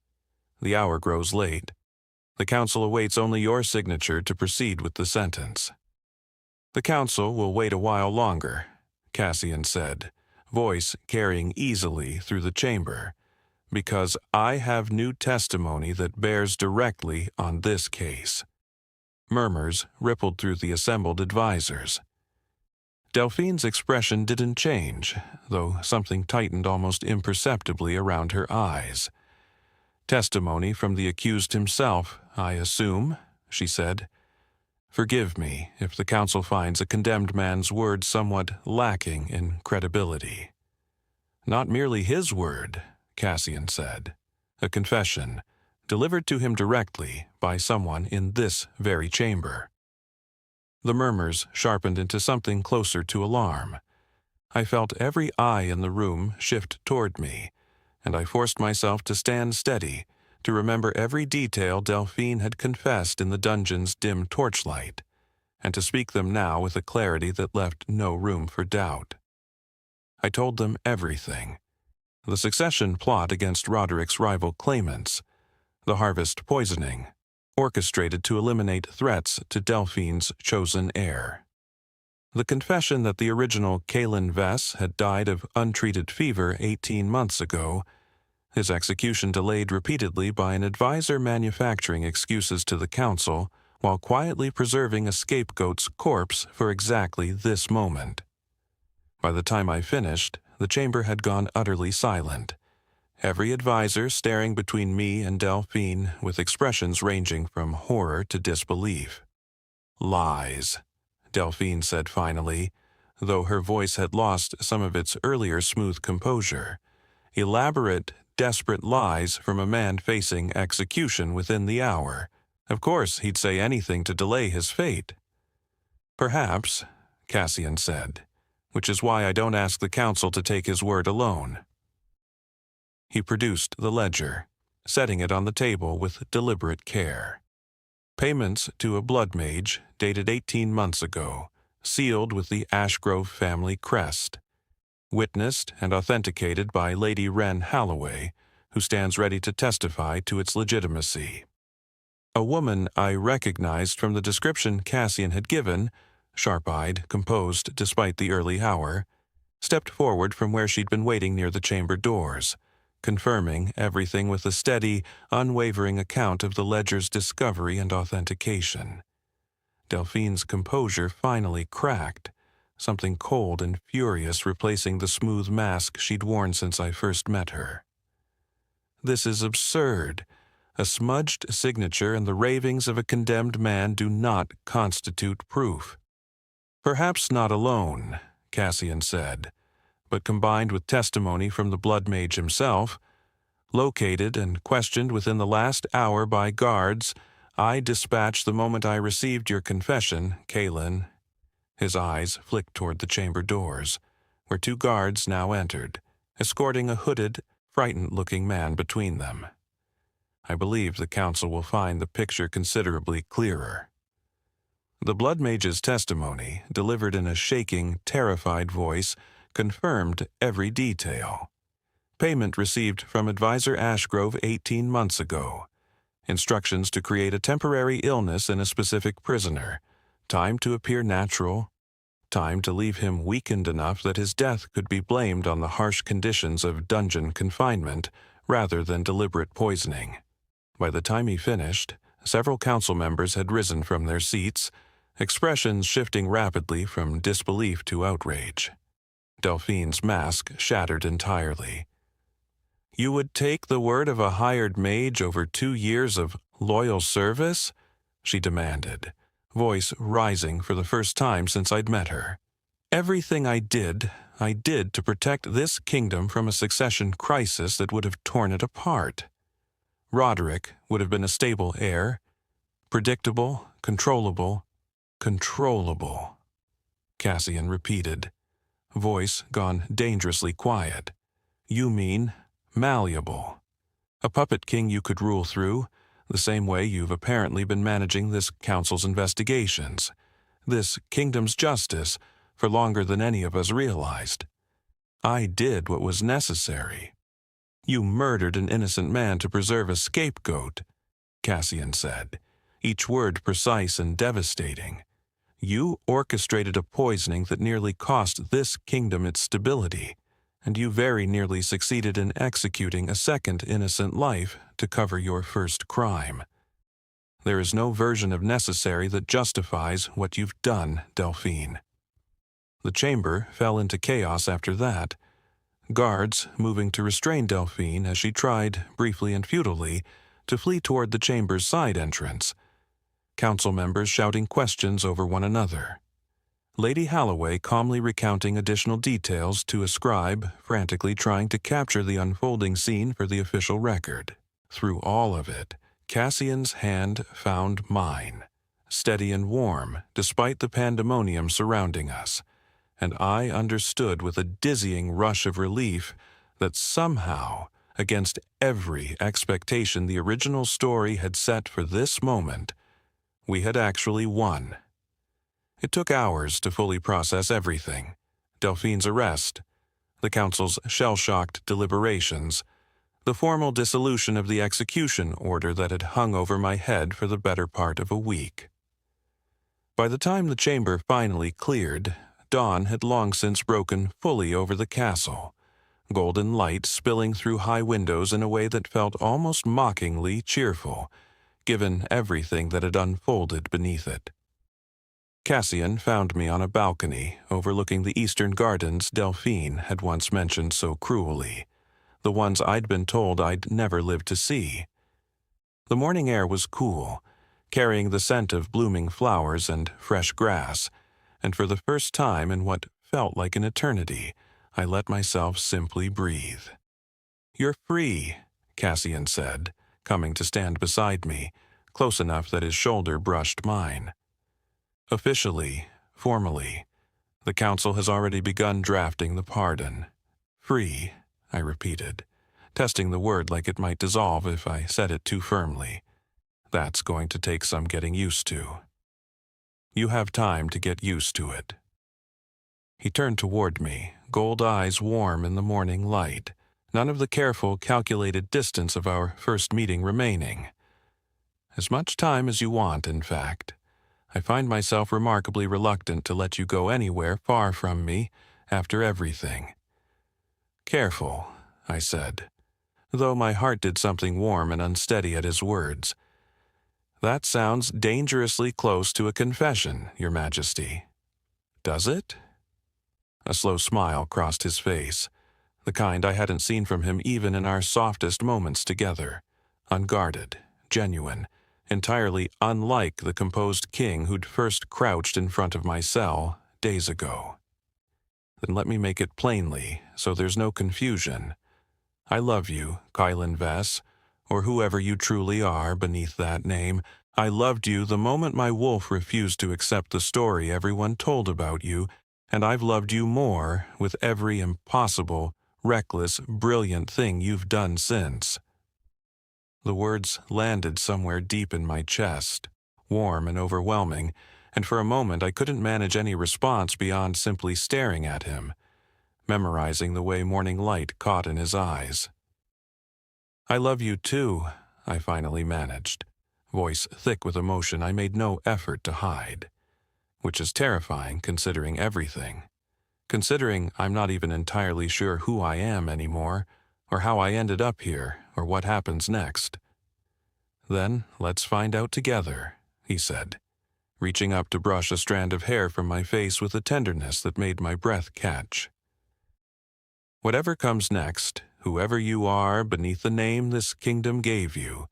"The hour grows late. The council awaits only your signature to proceed with the sentence." "The council will wait a while longer," Cassian said, voice carrying easily through the chamber, "because I have new testimony that bears directly on this case." Murmurs rippled through the assembled advisors. Delphine's expression didn't change, though something tightened almost imperceptibly around her eyes. "Testimony from the accused himself, I assume," she said. "Forgive me if the council finds a condemned man's word somewhat lacking in credibility." "Not merely his word," Cassian said. "A confession, delivered to him directly by someone in this very chamber." The murmurs sharpened into something closer to alarm. I felt every eye in the room shift toward me, and I forced myself to stand steady, to remember every detail Delphine had confessed in the dungeon's dim torchlight, and to speak them now with a clarity that left no room for doubt. I told them everything. The succession plot against Roderick's rival claimants, the harvest poisoning, orchestrated to eliminate threats to Delphine's chosen heir. The confession that the original Kaelan Vess had died of untreated fever 18 months ago, his execution delayed repeatedly by an advisor manufacturing excuses to the council while quietly preserving a scapegoat's corpse for exactly this moment. By the time I finished, the chamber had gone utterly silent, every advisor staring between me and Delphine with expressions ranging from horror to disbelief. "Lies," Delphine said finally, though her voice had lost some of its earlier smooth composure. "Elaborate, desperate lies from a man facing execution within the hour. Of course, he'd say anything to delay his fate." "Perhaps," Cassian said, "which is why I don't ask the council to take his word alone." He produced the ledger, setting it on the table with deliberate care. Payments to a blood mage dated 18 months ago, sealed with the Ashgrove family crest. Witnessed and authenticated by Lady Wren Halloway, who stands ready to testify to its legitimacy. A woman I recognized from the description Cassian had given, sharp-eyed, composed despite the early hour, stepped forward from where she'd been waiting near the chamber doors, confirming everything with a steady, unwavering account of the ledger's discovery and authentication. Delphine's composure finally cracked, something cold and furious replacing the smooth mask she'd worn since I first met her. "This is absurd. A smudged signature and the ravings of a condemned man do not constitute proof." "Perhaps not alone," Cassian said, "but combined with testimony from the Blood Mage himself, located and questioned within the last hour by guards I dispatched the moment I received your confession, Kaelan." His eyes flicked toward the chamber doors, where 2 guards now entered, escorting a hooded, frightened-looking man between them. I believe the council will find the picture considerably clearer. The Blood Mage's testimony, delivered in a shaking, terrified voice, confirmed every detail. Payment received from Advisor Ashgrove 18 months ago. Instructions to create a temporary illness in a specific prisoner. Time to appear natural. Time to leave him weakened enough that his death could be blamed on the harsh conditions of dungeon confinement rather than deliberate poisoning. By the time he finished, several council members had risen from their seats, expressions shifting rapidly from disbelief to outrage. Delphine's mask shattered entirely. "You would take the word of a hired mage over 2 years of loyal service?" she demanded, voice rising for the first time since I'd met her. "Everything I did to protect this kingdom from a succession crisis that would have torn it apart. Roderick would have been a stable heir, predictable, controllable, Cassian repeated, voice gone dangerously quiet. "You mean malleable. A puppet king you could rule through, the same way you've apparently been managing this council's investigations, this kingdom's justice, for longer than any of us realized. I did what was necessary." "You murdered an innocent man to preserve a scapegoat," Cassian said, each word precise and devastating. "You orchestrated a poisoning that nearly cost this kingdom its stability, and you very nearly succeeded in executing a second innocent life to cover your first crime. There is no version of necessary that justifies what you've done, Delphine." The chamber fell into chaos after that, guards moving to restrain Delphine as she tried, briefly and futilely, to flee toward the chamber's side entrance, council members shouting questions over one another. Lady Halloway calmly recounting additional details to a scribe, frantically trying to capture the unfolding scene for the official record. Through all of it, Cassian's hand found mine, steady and warm despite the pandemonium surrounding us, and I understood with a dizzying rush of relief that somehow, against every expectation the original story had set for this moment, we had actually won. It took hours to fully process everything: Delphine's arrest, the council's shell-shocked deliberations, the formal dissolution of the execution order that had hung over my head for the better part of a week. By the time the chamber finally cleared, dawn had long since broken fully over the castle, golden light spilling through high windows in a way that felt almost mockingly cheerful, given everything that had unfolded beneath it. Cassian found me on a balcony overlooking the eastern gardens Delphine had once mentioned so cruelly, the ones I'd been told I'd never live to see. The morning air was cool, carrying the scent of blooming flowers and fresh grass, and for the first time in what felt like an eternity, I let myself simply breathe. "You're free," Cassian said, coming to stand beside me, close enough that his shoulder brushed mine. "Officially, formally, the council has already begun drafting the pardon." "Free," I repeated, testing the word like it might dissolve if I said it too firmly. "That's going to take some getting used to." "You have time to get used to it." He turned toward me, gold eyes warm in the morning light, none of the careful, calculated distance of our first meeting remaining. "As much time as you want, in fact. I find myself remarkably reluctant to let you go anywhere far from me after everything." "Careful," I said, though my heart did something warm and unsteady at his words. "That sounds dangerously close to a confession, Your Majesty." "Does it?" A slow smile crossed his face, the kind I hadn't seen from him even in our softest moments together. Unguarded, genuine, entirely unlike the composed king who'd first crouched in front of my cell days ago. Then let me make it plainly, so there's no confusion. I love you, Kaelan Vess, or whoever you truly are beneath that name. I loved you the moment my wolf refused to accept the story everyone told about you, and I've loved you more with every impossible, reckless, brilliant thing you've done since. The words landed somewhere deep in my chest, warm and overwhelming, and for a moment I couldn't manage any response beyond simply staring at him, memorizing the way morning light caught in his eyes. I love you too, I finally managed, voice thick with emotion I made no effort to hide, which is terrifying considering everything. Considering I'm not even entirely sure who I am anymore, or how I ended up here, or what happens next. Then let's find out together, he said, reaching up to brush a strand of hair from my face with a tenderness that made my breath catch. Whatever comes next, whoever you are beneath the name this kingdom gave you,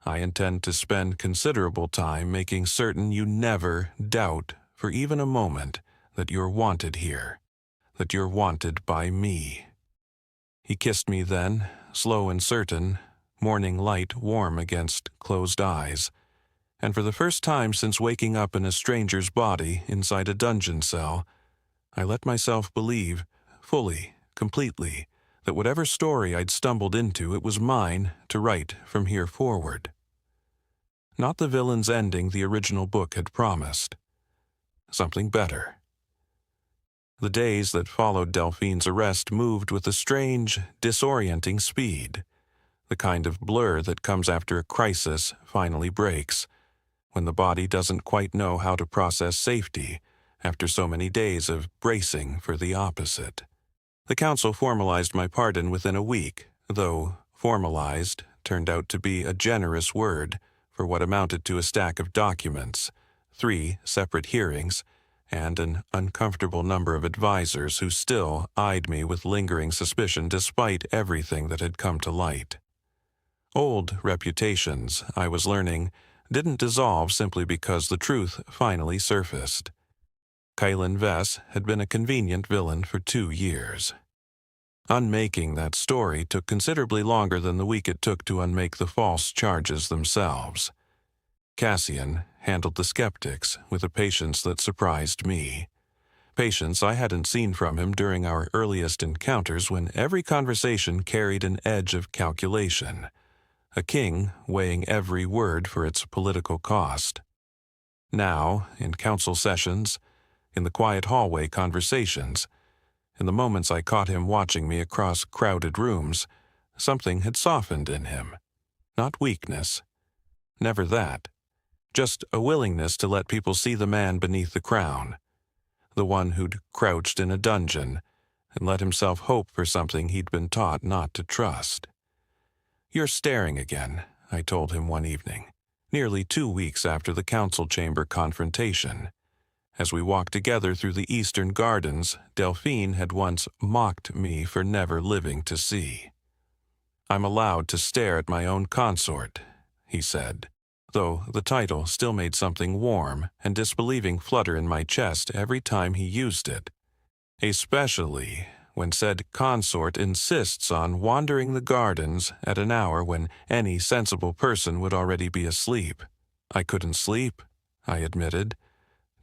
I intend to spend considerable time making certain you never doubt for even a moment that you're wanted here, that you're wanted by me. He kissed me then, slow and certain, morning light warm against closed eyes, and for the first time since waking up in a stranger's body inside a dungeon cell, I let myself believe, fully, completely, that whatever story I'd stumbled into, it was mine to write from here forward. Not the villain's ending the original book had promised. Something better. The days that followed Delphine's arrest moved with a strange, disorienting speed, the kind of blur that comes after a crisis finally breaks, when the body doesn't quite know how to process safety after so many days of bracing for the opposite. The council formalized my pardon within a week, though formalized turned out to be a generous word for what amounted to a stack of documents, 3 separate hearings, and an uncomfortable number of advisors who still eyed me with lingering suspicion despite everything that had come to light. Old reputations, I was learning, didn't dissolve simply because the truth finally surfaced. Kaelan Vess had been a convenient villain for 2 years. Unmaking that story took considerably longer than the week it took to unmake the false charges themselves. Cassian handled the skeptics with a patience that surprised me. Patience I hadn't seen from him during our earliest encounters when every conversation carried an edge of calculation, a king weighing every word for its political cost. Now, in council sessions, in the quiet hallway conversations, in the moments I caught him watching me across crowded rooms, something had softened in him. Not weakness. Never that. Just a willingness to let people see the man beneath the crown, the one who'd crouched in a dungeon and let himself hope for something he'd been taught not to trust. "You're staring again," I told him one evening, nearly 2 weeks after the council chamber confrontation. As we walked together through the eastern gardens, Delphine had once mocked me for never living to see. "I'm allowed to stare at my own consort," he said, though the title still made something warm and disbelieving flutter in my chest every time he used it, especially when said consort insists on wandering the gardens at an hour when any sensible person would already be asleep. I couldn't sleep, I admitted.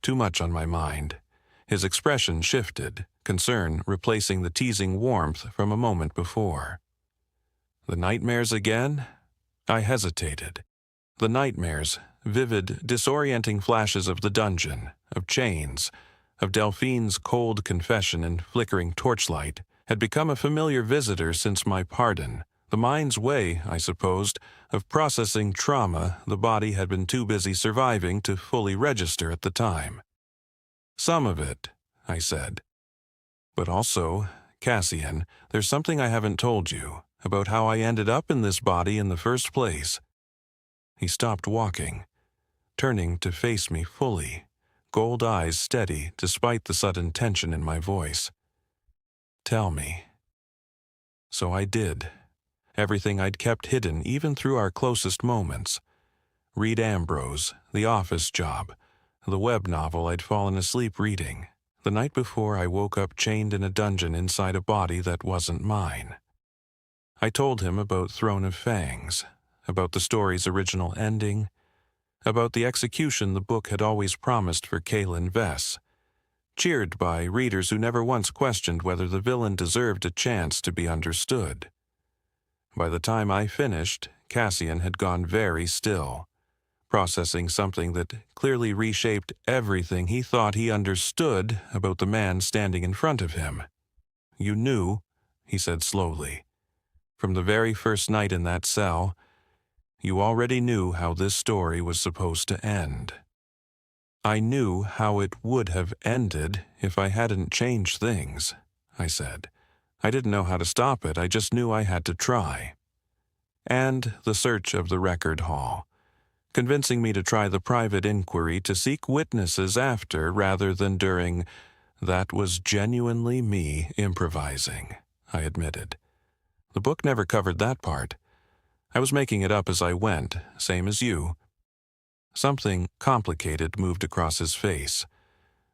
Too much on my mind. His expression shifted, concern replacing the teasing warmth from a moment before. "The nightmares again?" I hesitated. The nightmares, vivid, disorienting flashes of the dungeon, of chains, of Delphine's cold confession and flickering torchlight, had become a familiar visitor since my pardon, the mind's way, I supposed, of processing trauma the body had been too busy surviving to fully register at the time. "Some of it," I said. "But also, Cassian, there's something I haven't told you about how I ended up in this body in the first place." He stopped walking, turning to face me fully, gold eyes steady despite the sudden tension in my voice. "Tell me." So I did. Everything I'd kept hidden even through our closest moments. Reed Ambrose, the office job, the web novel I'd fallen asleep reading, the night before I woke up chained in a dungeon inside a body that wasn't mine. I told him about Throne of Fangs, about the story's original ending, about the execution the book had always promised for Kaelan Vess, cheered by readers who never once questioned whether the villain deserved a chance to be understood. By the time I finished, Cassian had gone very still, processing something that clearly reshaped everything he thought he understood about the man standing in front of him. "You knew," he said slowly, "from the very first night in that cell, you already knew how this story was supposed to end." "I knew how it would have ended if I hadn't changed things," I said. "I didn't know how to stop it, I just knew I had to try." And the search of the record hall, convincing me to try the private inquiry to seek witnesses after rather than during, that was genuinely me improvising, I admitted. The book never covered that part. I was making it up as I went, same as you. Something complicated moved across his face.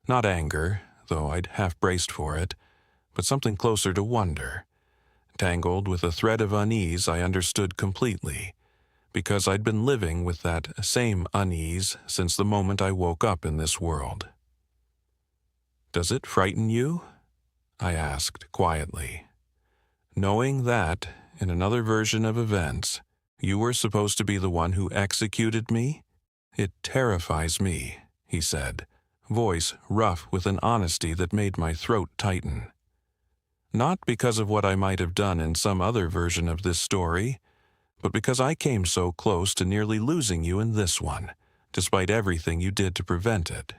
Not anger, though I'd half braced for it, but something closer to wonder. Tangled with a thread of unease I understood completely, because I'd been living with that same unease since the moment I woke up in this world. "Does it frighten you?" I asked quietly. "Knowing that, in another version of events, you were supposed to be the one who executed me? It terrifies me," he said, voice rough with an honesty that made my throat tighten. "Not because of what I might have done in some other version of this story, but because I came so close to nearly losing you in this one, despite everything you did to prevent it.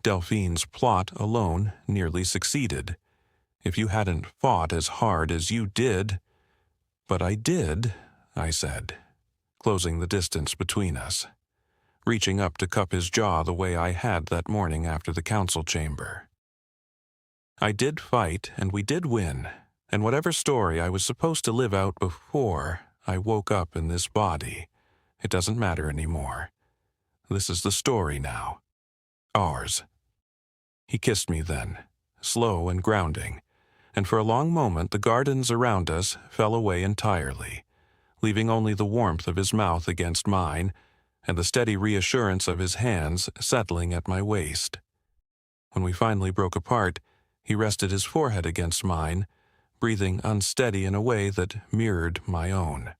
Delphine's plot alone nearly succeeded. If you hadn't fought as hard as you did—" "But I did," I said, closing the distance between us, reaching up to cup his jaw the way I had that morning after the council chamber. "I did fight, and we did win, and whatever story I was supposed to live out before I woke up in this body, it doesn't matter anymore. This is the story now. Ours." He kissed me then, slow and grounding, and for a long moment the gardens around us fell away entirely, leaving only the warmth of his mouth against mine and the steady reassurance of his hands settling at my waist. When we finally broke apart, he rested his forehead against mine, breathing unsteady in a way that mirrored my own.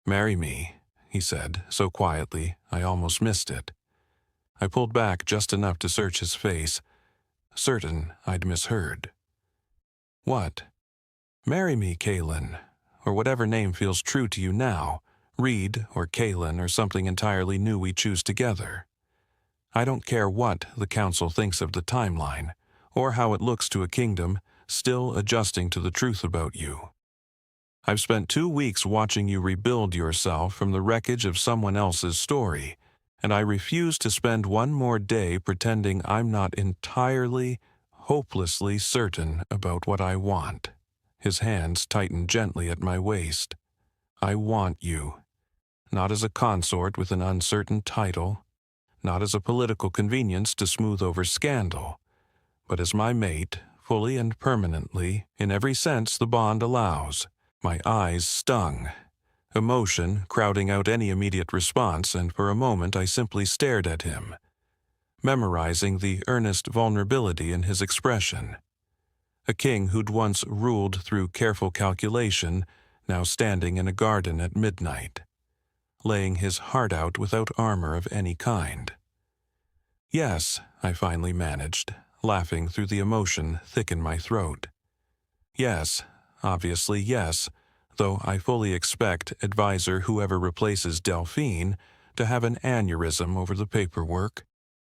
"Marry me," he said, so quietly I almost missed it. I pulled back just enough to search his face, certain I'd misheard. "What?" "Marry me, Kaelan, or whatever name feels true to you now, Reed or Kaelan or something entirely new we choose together. I don't care what the council thinks of the timeline, or how it looks to a kingdom still adjusting to the truth about you. I've spent 2 weeks watching you rebuild yourself from the wreckage of someone else's story, and I refuse to spend one more day pretending I'm not entirely, hopelessly certain about what I want." His hands tightened gently at my waist. "I want you, not as a consort with an uncertain title, not as a political convenience to smooth over scandal, but as my mate, fully and permanently, in every sense the bond allows." My eyes stung, emotion crowding out any immediate response, and for a moment I simply stared at him, memorizing the earnest vulnerability in his expression. A king who'd once ruled through careful calculation, now standing in a garden at midnight, laying his heart out without armor of any kind. "Yes," I finally managed, laughing through the emotion thick in my throat. "Yes, obviously yes, though I fully expect advisor whoever replaces Delphine to have an aneurysm over the paperwork."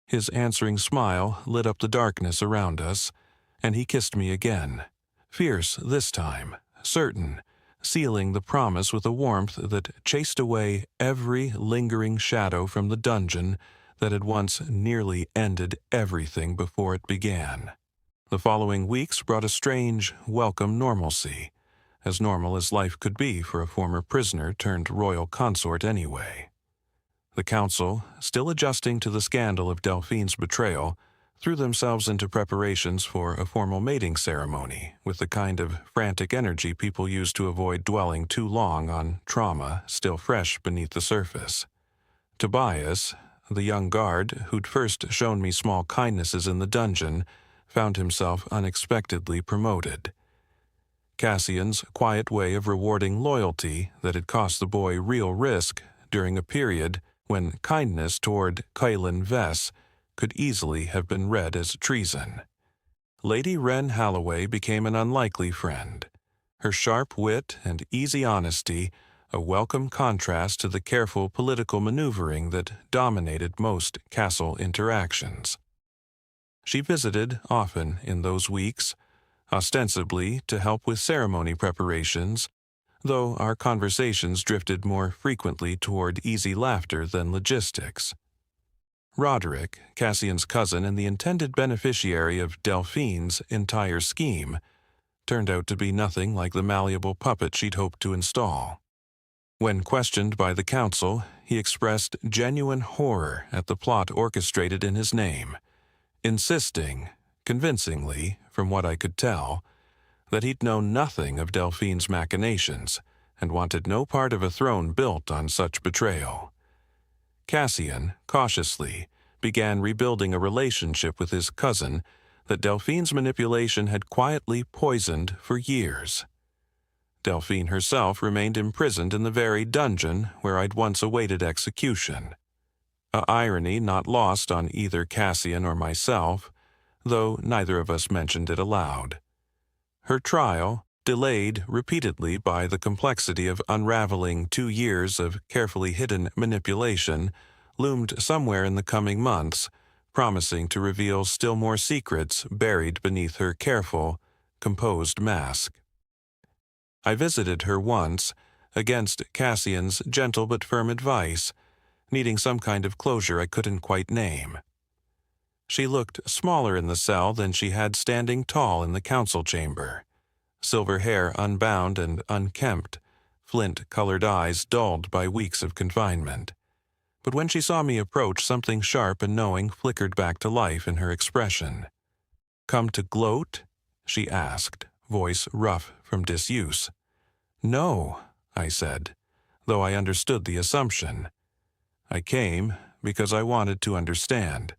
His answering smile lit up the darkness around us, and he kissed me again, fierce this time, certain, sealing the promise with a warmth that chased away every lingering shadow from the dungeon that had once nearly ended everything before it began. The following weeks brought a strange, welcome normalcy, as normal as life could be for a former prisoner turned royal consort anyway. The council, still adjusting to the scandal of Delphine's betrayal, threw themselves into preparations for a formal mating ceremony with the kind of frantic energy people use to avoid dwelling too long on trauma still fresh beneath the surface. Tobias, the young guard who'd first shown me small kindnesses in the dungeon, found himself unexpectedly promoted. Cassian's quiet way of rewarding loyalty that had cost the boy real risk during a period when kindness toward Kaelan Vess could easily have been read as treason. Lady Wren Holloway became an unlikely friend, her sharp wit and easy honesty a welcome contrast to the careful political maneuvering that dominated most castle interactions. She visited often in those weeks, ostensibly to help with ceremony preparations, though our conversations drifted more frequently toward easy laughter than logistics. Roderick, Cassian's cousin and the intended beneficiary of Delphine's entire scheme, turned out to be nothing like the malleable puppet she'd hoped to install. When questioned by the council, he expressed genuine horror at the plot orchestrated in his name, insisting, convincingly, from what I could tell, that he'd known nothing of Delphine's machinations and wanted no part of a throne built on such betrayal. Cassian, cautiously, began rebuilding a relationship with his cousin that Delphine's manipulation had quietly poisoned for years. Delphine herself remained imprisoned in the very dungeon where I'd once awaited execution. A irony not lost on either Cassian or myself, though neither of us mentioned it aloud. Her trial, delayed repeatedly by the complexity of unraveling 2 years of carefully hidden manipulation, loomed somewhere in the coming months, promising to reveal still more secrets buried beneath her careful, composed mask. I visited her once, against Cassian's gentle but firm advice, needing some kind of closure I couldn't quite name. She looked smaller in the cell than she had standing tall in the council chamber. Silver hair unbound and unkempt, flint-colored eyes dulled by weeks of confinement. But when she saw me approach, something sharp and knowing flickered back to life in her expression. "Come to gloat?" she asked, voice rough from disuse. "No," I said, though I understood the assumption. "I came because I wanted to understand.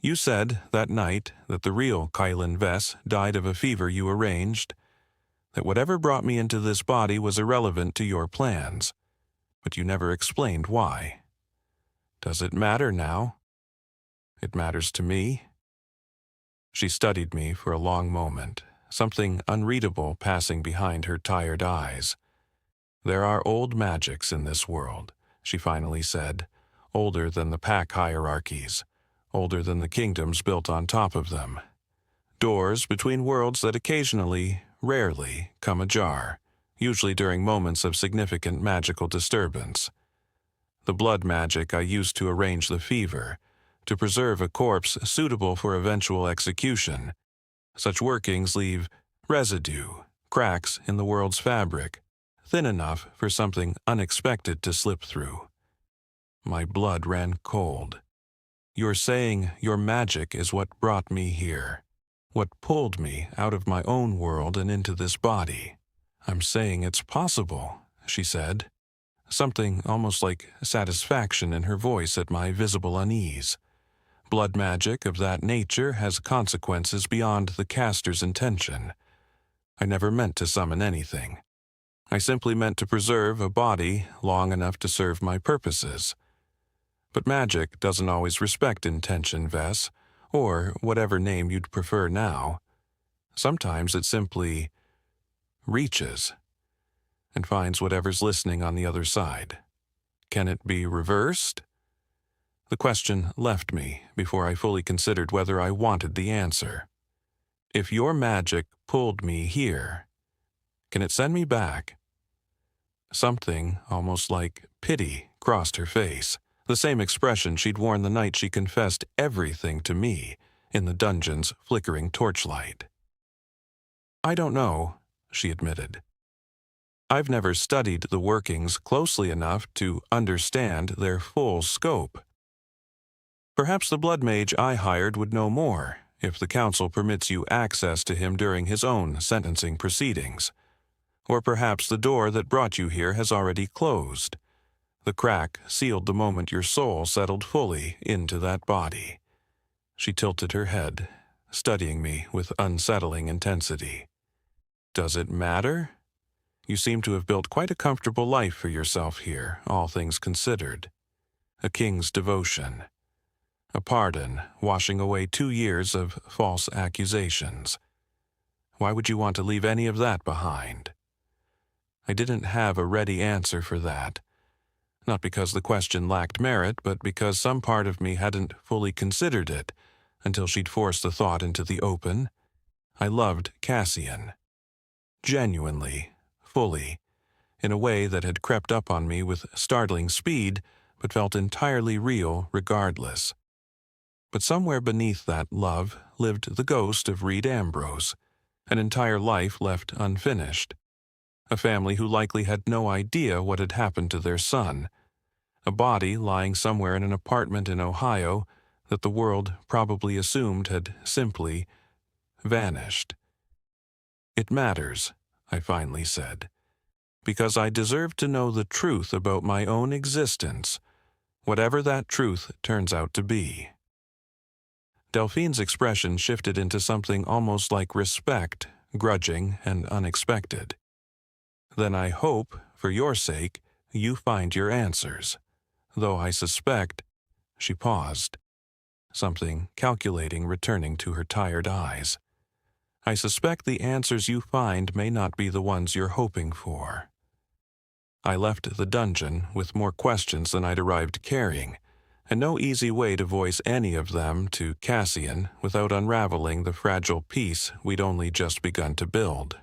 You said that night that the real Kaelan Vess died of a fever you arranged, that whatever brought me into this body was irrelevant to your plans, but you never explained why. Does it matter now? It matters to me." She studied me for a long moment, something unreadable passing behind her tired eyes. "There are old magics in this world," she finally said, "older than the pack hierarchies, older than the kingdoms built on top of them. Doors between worlds that occasionally, rarely, come ajar, usually during moments of significant magical disturbance. The blood magic I used to arrange the fever, to preserve a corpse suitable for eventual execution. Such workings leave residue, cracks in the world's fabric, thin enough for something unexpected to slip through." My blood ran cold. "You're saying your magic is what brought me here, what pulled me out of my own world and into this body." "I'm saying it's possible," she said, something almost like satisfaction in her voice at my visible unease. "Blood magic of that nature has consequences beyond the caster's intention. I never meant to summon anything. I simply meant to preserve a body long enough to serve my purposes. But magic doesn't always respect intention, Vess, or whatever name you'd prefer now. Sometimes it simply reaches and finds whatever's listening on the other side. Can it be reversed?" The question left me before I fully considered whether I wanted the answer. "If your magic pulled me here, can it send me back?" Something almost like pity crossed her face, the same expression she'd worn the night she confessed everything to me in the dungeon's flickering torchlight. "I don't know," she admitted. "I've never studied the workings closely enough to understand their full scope. Perhaps the blood mage I hired would know more, if the council permits you access to him during his own sentencing proceedings. Or perhaps the door that brought you here has already closed. The crack sealed the moment your soul settled fully into that body." She tilted her head, studying me with unsettling intensity. "Does it matter? You seem to have built quite a comfortable life for yourself here, all things considered. A king's devotion. A pardon washing away 2 years of false accusations. Why would you want to leave any of that behind?" I didn't have a ready answer for that. Not because the question lacked merit, but because some part of me hadn't fully considered it until she'd forced the thought into the open. I loved Cassian. Genuinely, fully, in a way that had crept up on me with startling speed, but felt entirely real regardless. But somewhere beneath that love lived the ghost of Reed Ambrose, an entire life left unfinished. A family who likely had no idea what had happened to their son. A body lying somewhere in an apartment in Ohio that the world probably assumed had simply vanished. "It matters," I finally said, "because I deserve to know the truth about my own existence, whatever that truth turns out to be." Delphine's expression shifted into something almost like respect, grudging and unexpected. "Then I hope, for your sake, you find your answers. Though I suspect—" She paused, something calculating returning to her tired eyes. "I suspect the answers you find may not be the ones you're hoping for." I left the dungeon with more questions than I'd arrived carrying, and no easy way to voice any of them to Cassian without unraveling the fragile peace we'd only just begun to build.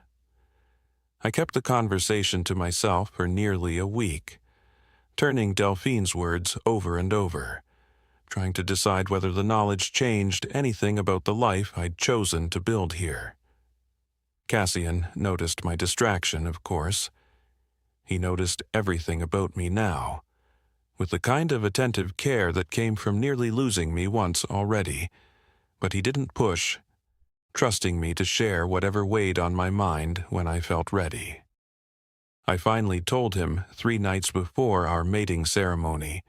I kept the conversation to myself for nearly a week, turning Delphine's words over and over, trying to decide whether the knowledge changed anything about the life I'd chosen to build here. Cassian noticed my distraction, of course. He noticed everything about me now, with the kind of attentive care that came from nearly losing me once already, but he didn't push, trusting me to share whatever weighed on my mind when I felt ready. I finally told him 3 nights before our mating ceremony,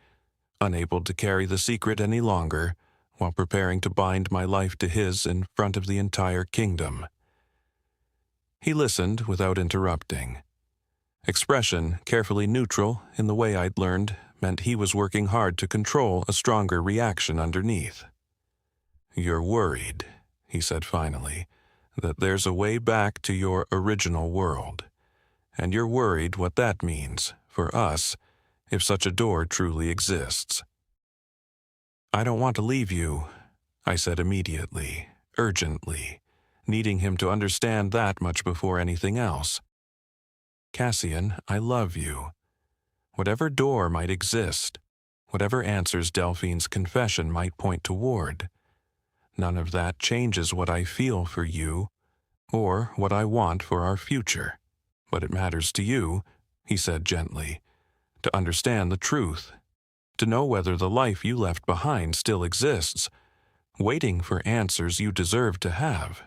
unable to carry the secret any longer, while preparing to bind my life to his in front of the entire kingdom. He listened without interrupting. Expression carefully neutral in the way I'd learned meant he was working hard to control a stronger reaction underneath. "You're worried," he said finally, "that there's a way back to your original world. And you're worried what that means, for us, if such a door truly exists." "I don't want to leave you," I said immediately, urgently, needing him to understand that much before anything else. "Cassian, I love you. Whatever door might exist, whatever answers Delphine's confession might point toward, none of that changes what I feel for you, or what I want for our future. But it matters to you," he said gently, "to understand the truth, to know whether the life you left behind still exists, waiting for answers you deserve to have."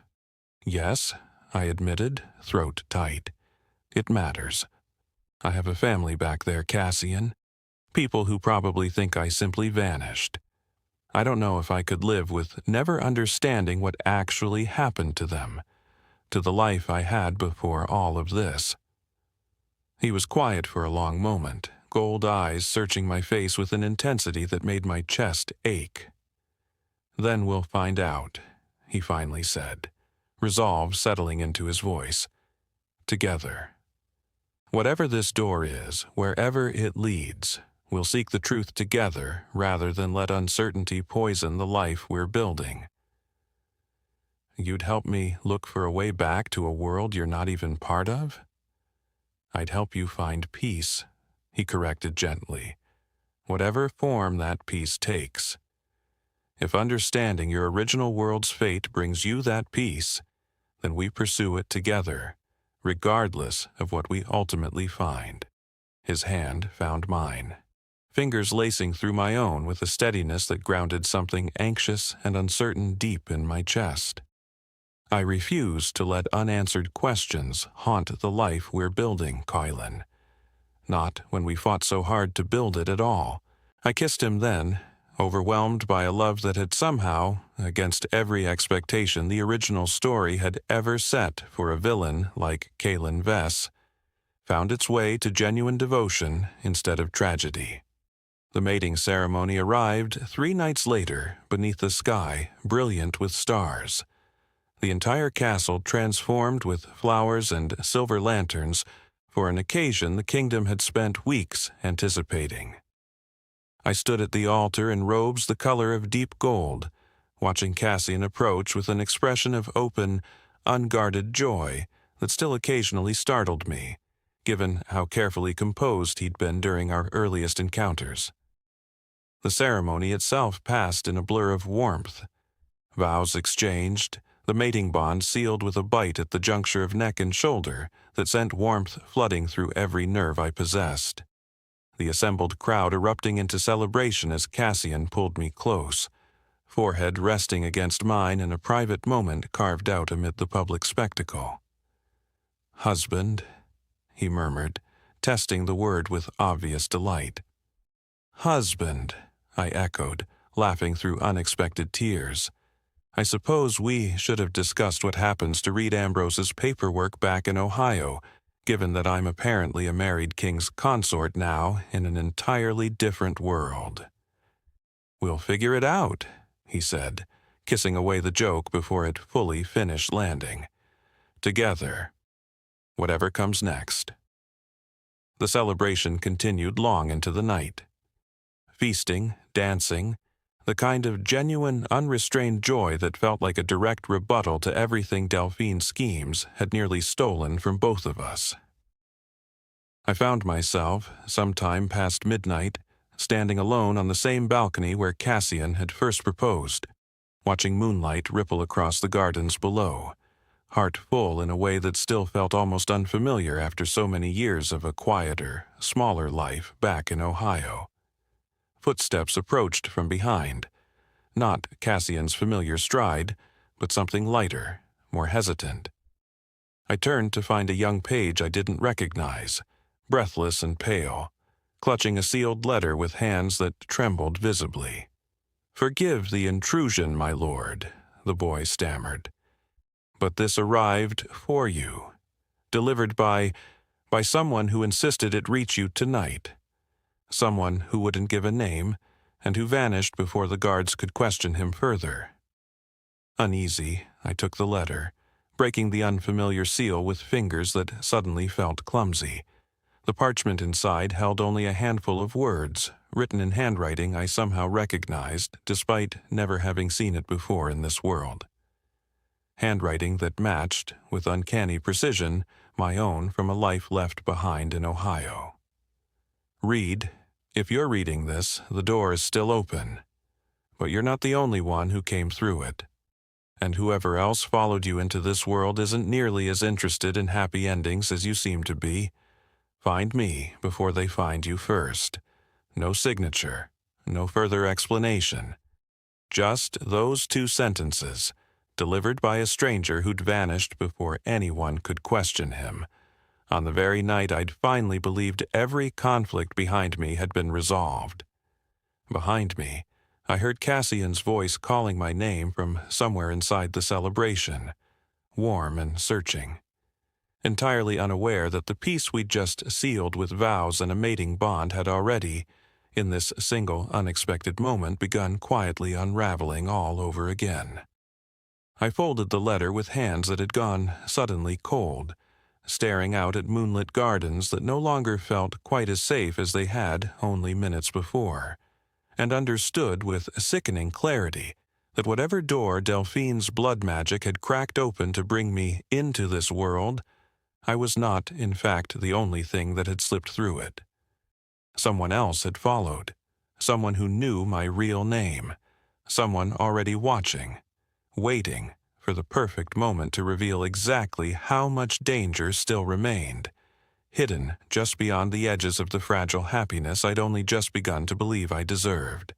"Yes," I admitted, throat tight. "It matters. I have a family back there, Cassian. People who probably think I simply vanished. I don't know if I could live with never understanding what actually happened to them, to the life I had before all of this." He was quiet for a long moment, gold eyes searching my face with an intensity that made my chest ache. "Then we'll find out," he finally said, resolve settling into his voice. "Together. Whatever this door is, wherever it leads, we'll seek the truth together rather than let uncertainty poison the life we're building." "You'd help me look for a way back to a world you're not even part of?" "I'd help you find peace," he corrected gently, whatever form that peace takes. If understanding your original world's fate brings you that peace, then we pursue it together, regardless of what we ultimately find. His hand found mine, fingers lacing through my own with a steadiness that grounded something anxious and uncertain deep in my chest. I refuse to let unanswered questions haunt the life we're building, Kaelan. Not when we fought so hard to build it at all. I kissed him then, overwhelmed by a love that had somehow, against every expectation the original story had ever set for a villain like Kaelan Vess, found its way to genuine devotion instead of tragedy. The mating ceremony arrived 3 nights later beneath a sky brilliant with stars. The entire castle transformed with flowers and silver lanterns for an occasion the kingdom had spent weeks anticipating. I stood at the altar in robes the color of deep gold, watching Cassian approach with an expression of open, unguarded joy that still occasionally startled me, given how carefully composed he'd been during our earliest encounters. The ceremony itself passed in a blur of warmth. Vows exchanged, the mating bond sealed with a bite at the juncture of neck and shoulder that sent warmth flooding through every nerve I possessed. The assembled crowd erupting into celebration as Cassian pulled me close, forehead resting against mine in a private moment carved out amid the public spectacle. "Husband," he murmured, testing the word with obvious delight. "Husband," I echoed, laughing through unexpected tears. I suppose we should have discussed what happens to Reed Ambrose's paperwork back in Ohio, given that I'm apparently a married king's consort now in an entirely different world. "We'll figure it out," he said, kissing away the joke before it fully finished landing. "Together, whatever comes next." The celebration continued long into the night. Feasting, dancing, the kind of genuine, unrestrained joy that felt like a direct rebuttal to everything Delphine's schemes had nearly stolen from both of us. I found myself, sometime past midnight, standing alone on the same balcony where Cassian had first proposed, watching moonlight ripple across the gardens below, heart full in a way that still felt almost unfamiliar after so many years of a quieter, smaller life back in Ohio. Footsteps approached from behind, not Cassian's familiar stride, but something lighter, more hesitant. I turned to find a young page I didn't recognize, breathless and pale, clutching a sealed letter with hands that trembled visibly. "Forgive the intrusion, my lord," the boy stammered. "But this arrived for you, delivered by someone who insisted it reach you tonight. Someone who wouldn't give a name, and who vanished before the guards could question him further." Uneasy, I took the letter, breaking the unfamiliar seal with fingers that suddenly felt clumsy. The parchment inside held only a handful of words, written in handwriting I somehow recognized, despite never having seen it before in this world. Handwriting that matched, with uncanny precision, my own from a life left behind in Ohio. "Reed, if you're reading this, the door is still open. But you're not the only one who came through it. And whoever else followed you into this world isn't nearly as interested in happy endings as you seem to be. Find me before they find you first. No signature, no further explanation. Just those 2 sentences, delivered by a stranger who'd vanished before anyone could question him, on the very night I'd finally believed every conflict behind me had been resolved. Behind me, I heard Cassian's voice calling my name from somewhere inside the celebration, warm and searching. Entirely unaware that the peace we'd just sealed with vows and a mating bond had already, in this single unexpected moment, begun quietly unraveling all over again. I folded the letter with hands that had gone suddenly cold, staring out at moonlit gardens that no longer felt quite as safe as they had only minutes before, and understood with sickening clarity that whatever door Delphine's blood magic had cracked open to bring me into this world, I was not, in fact, the only thing that had slipped through it. Someone else had followed, someone who knew my real name, someone already watching, waiting for the perfect moment to reveal exactly how much danger still remained, hidden just beyond the edges of the fragile happiness I'd only just begun to believe I deserved.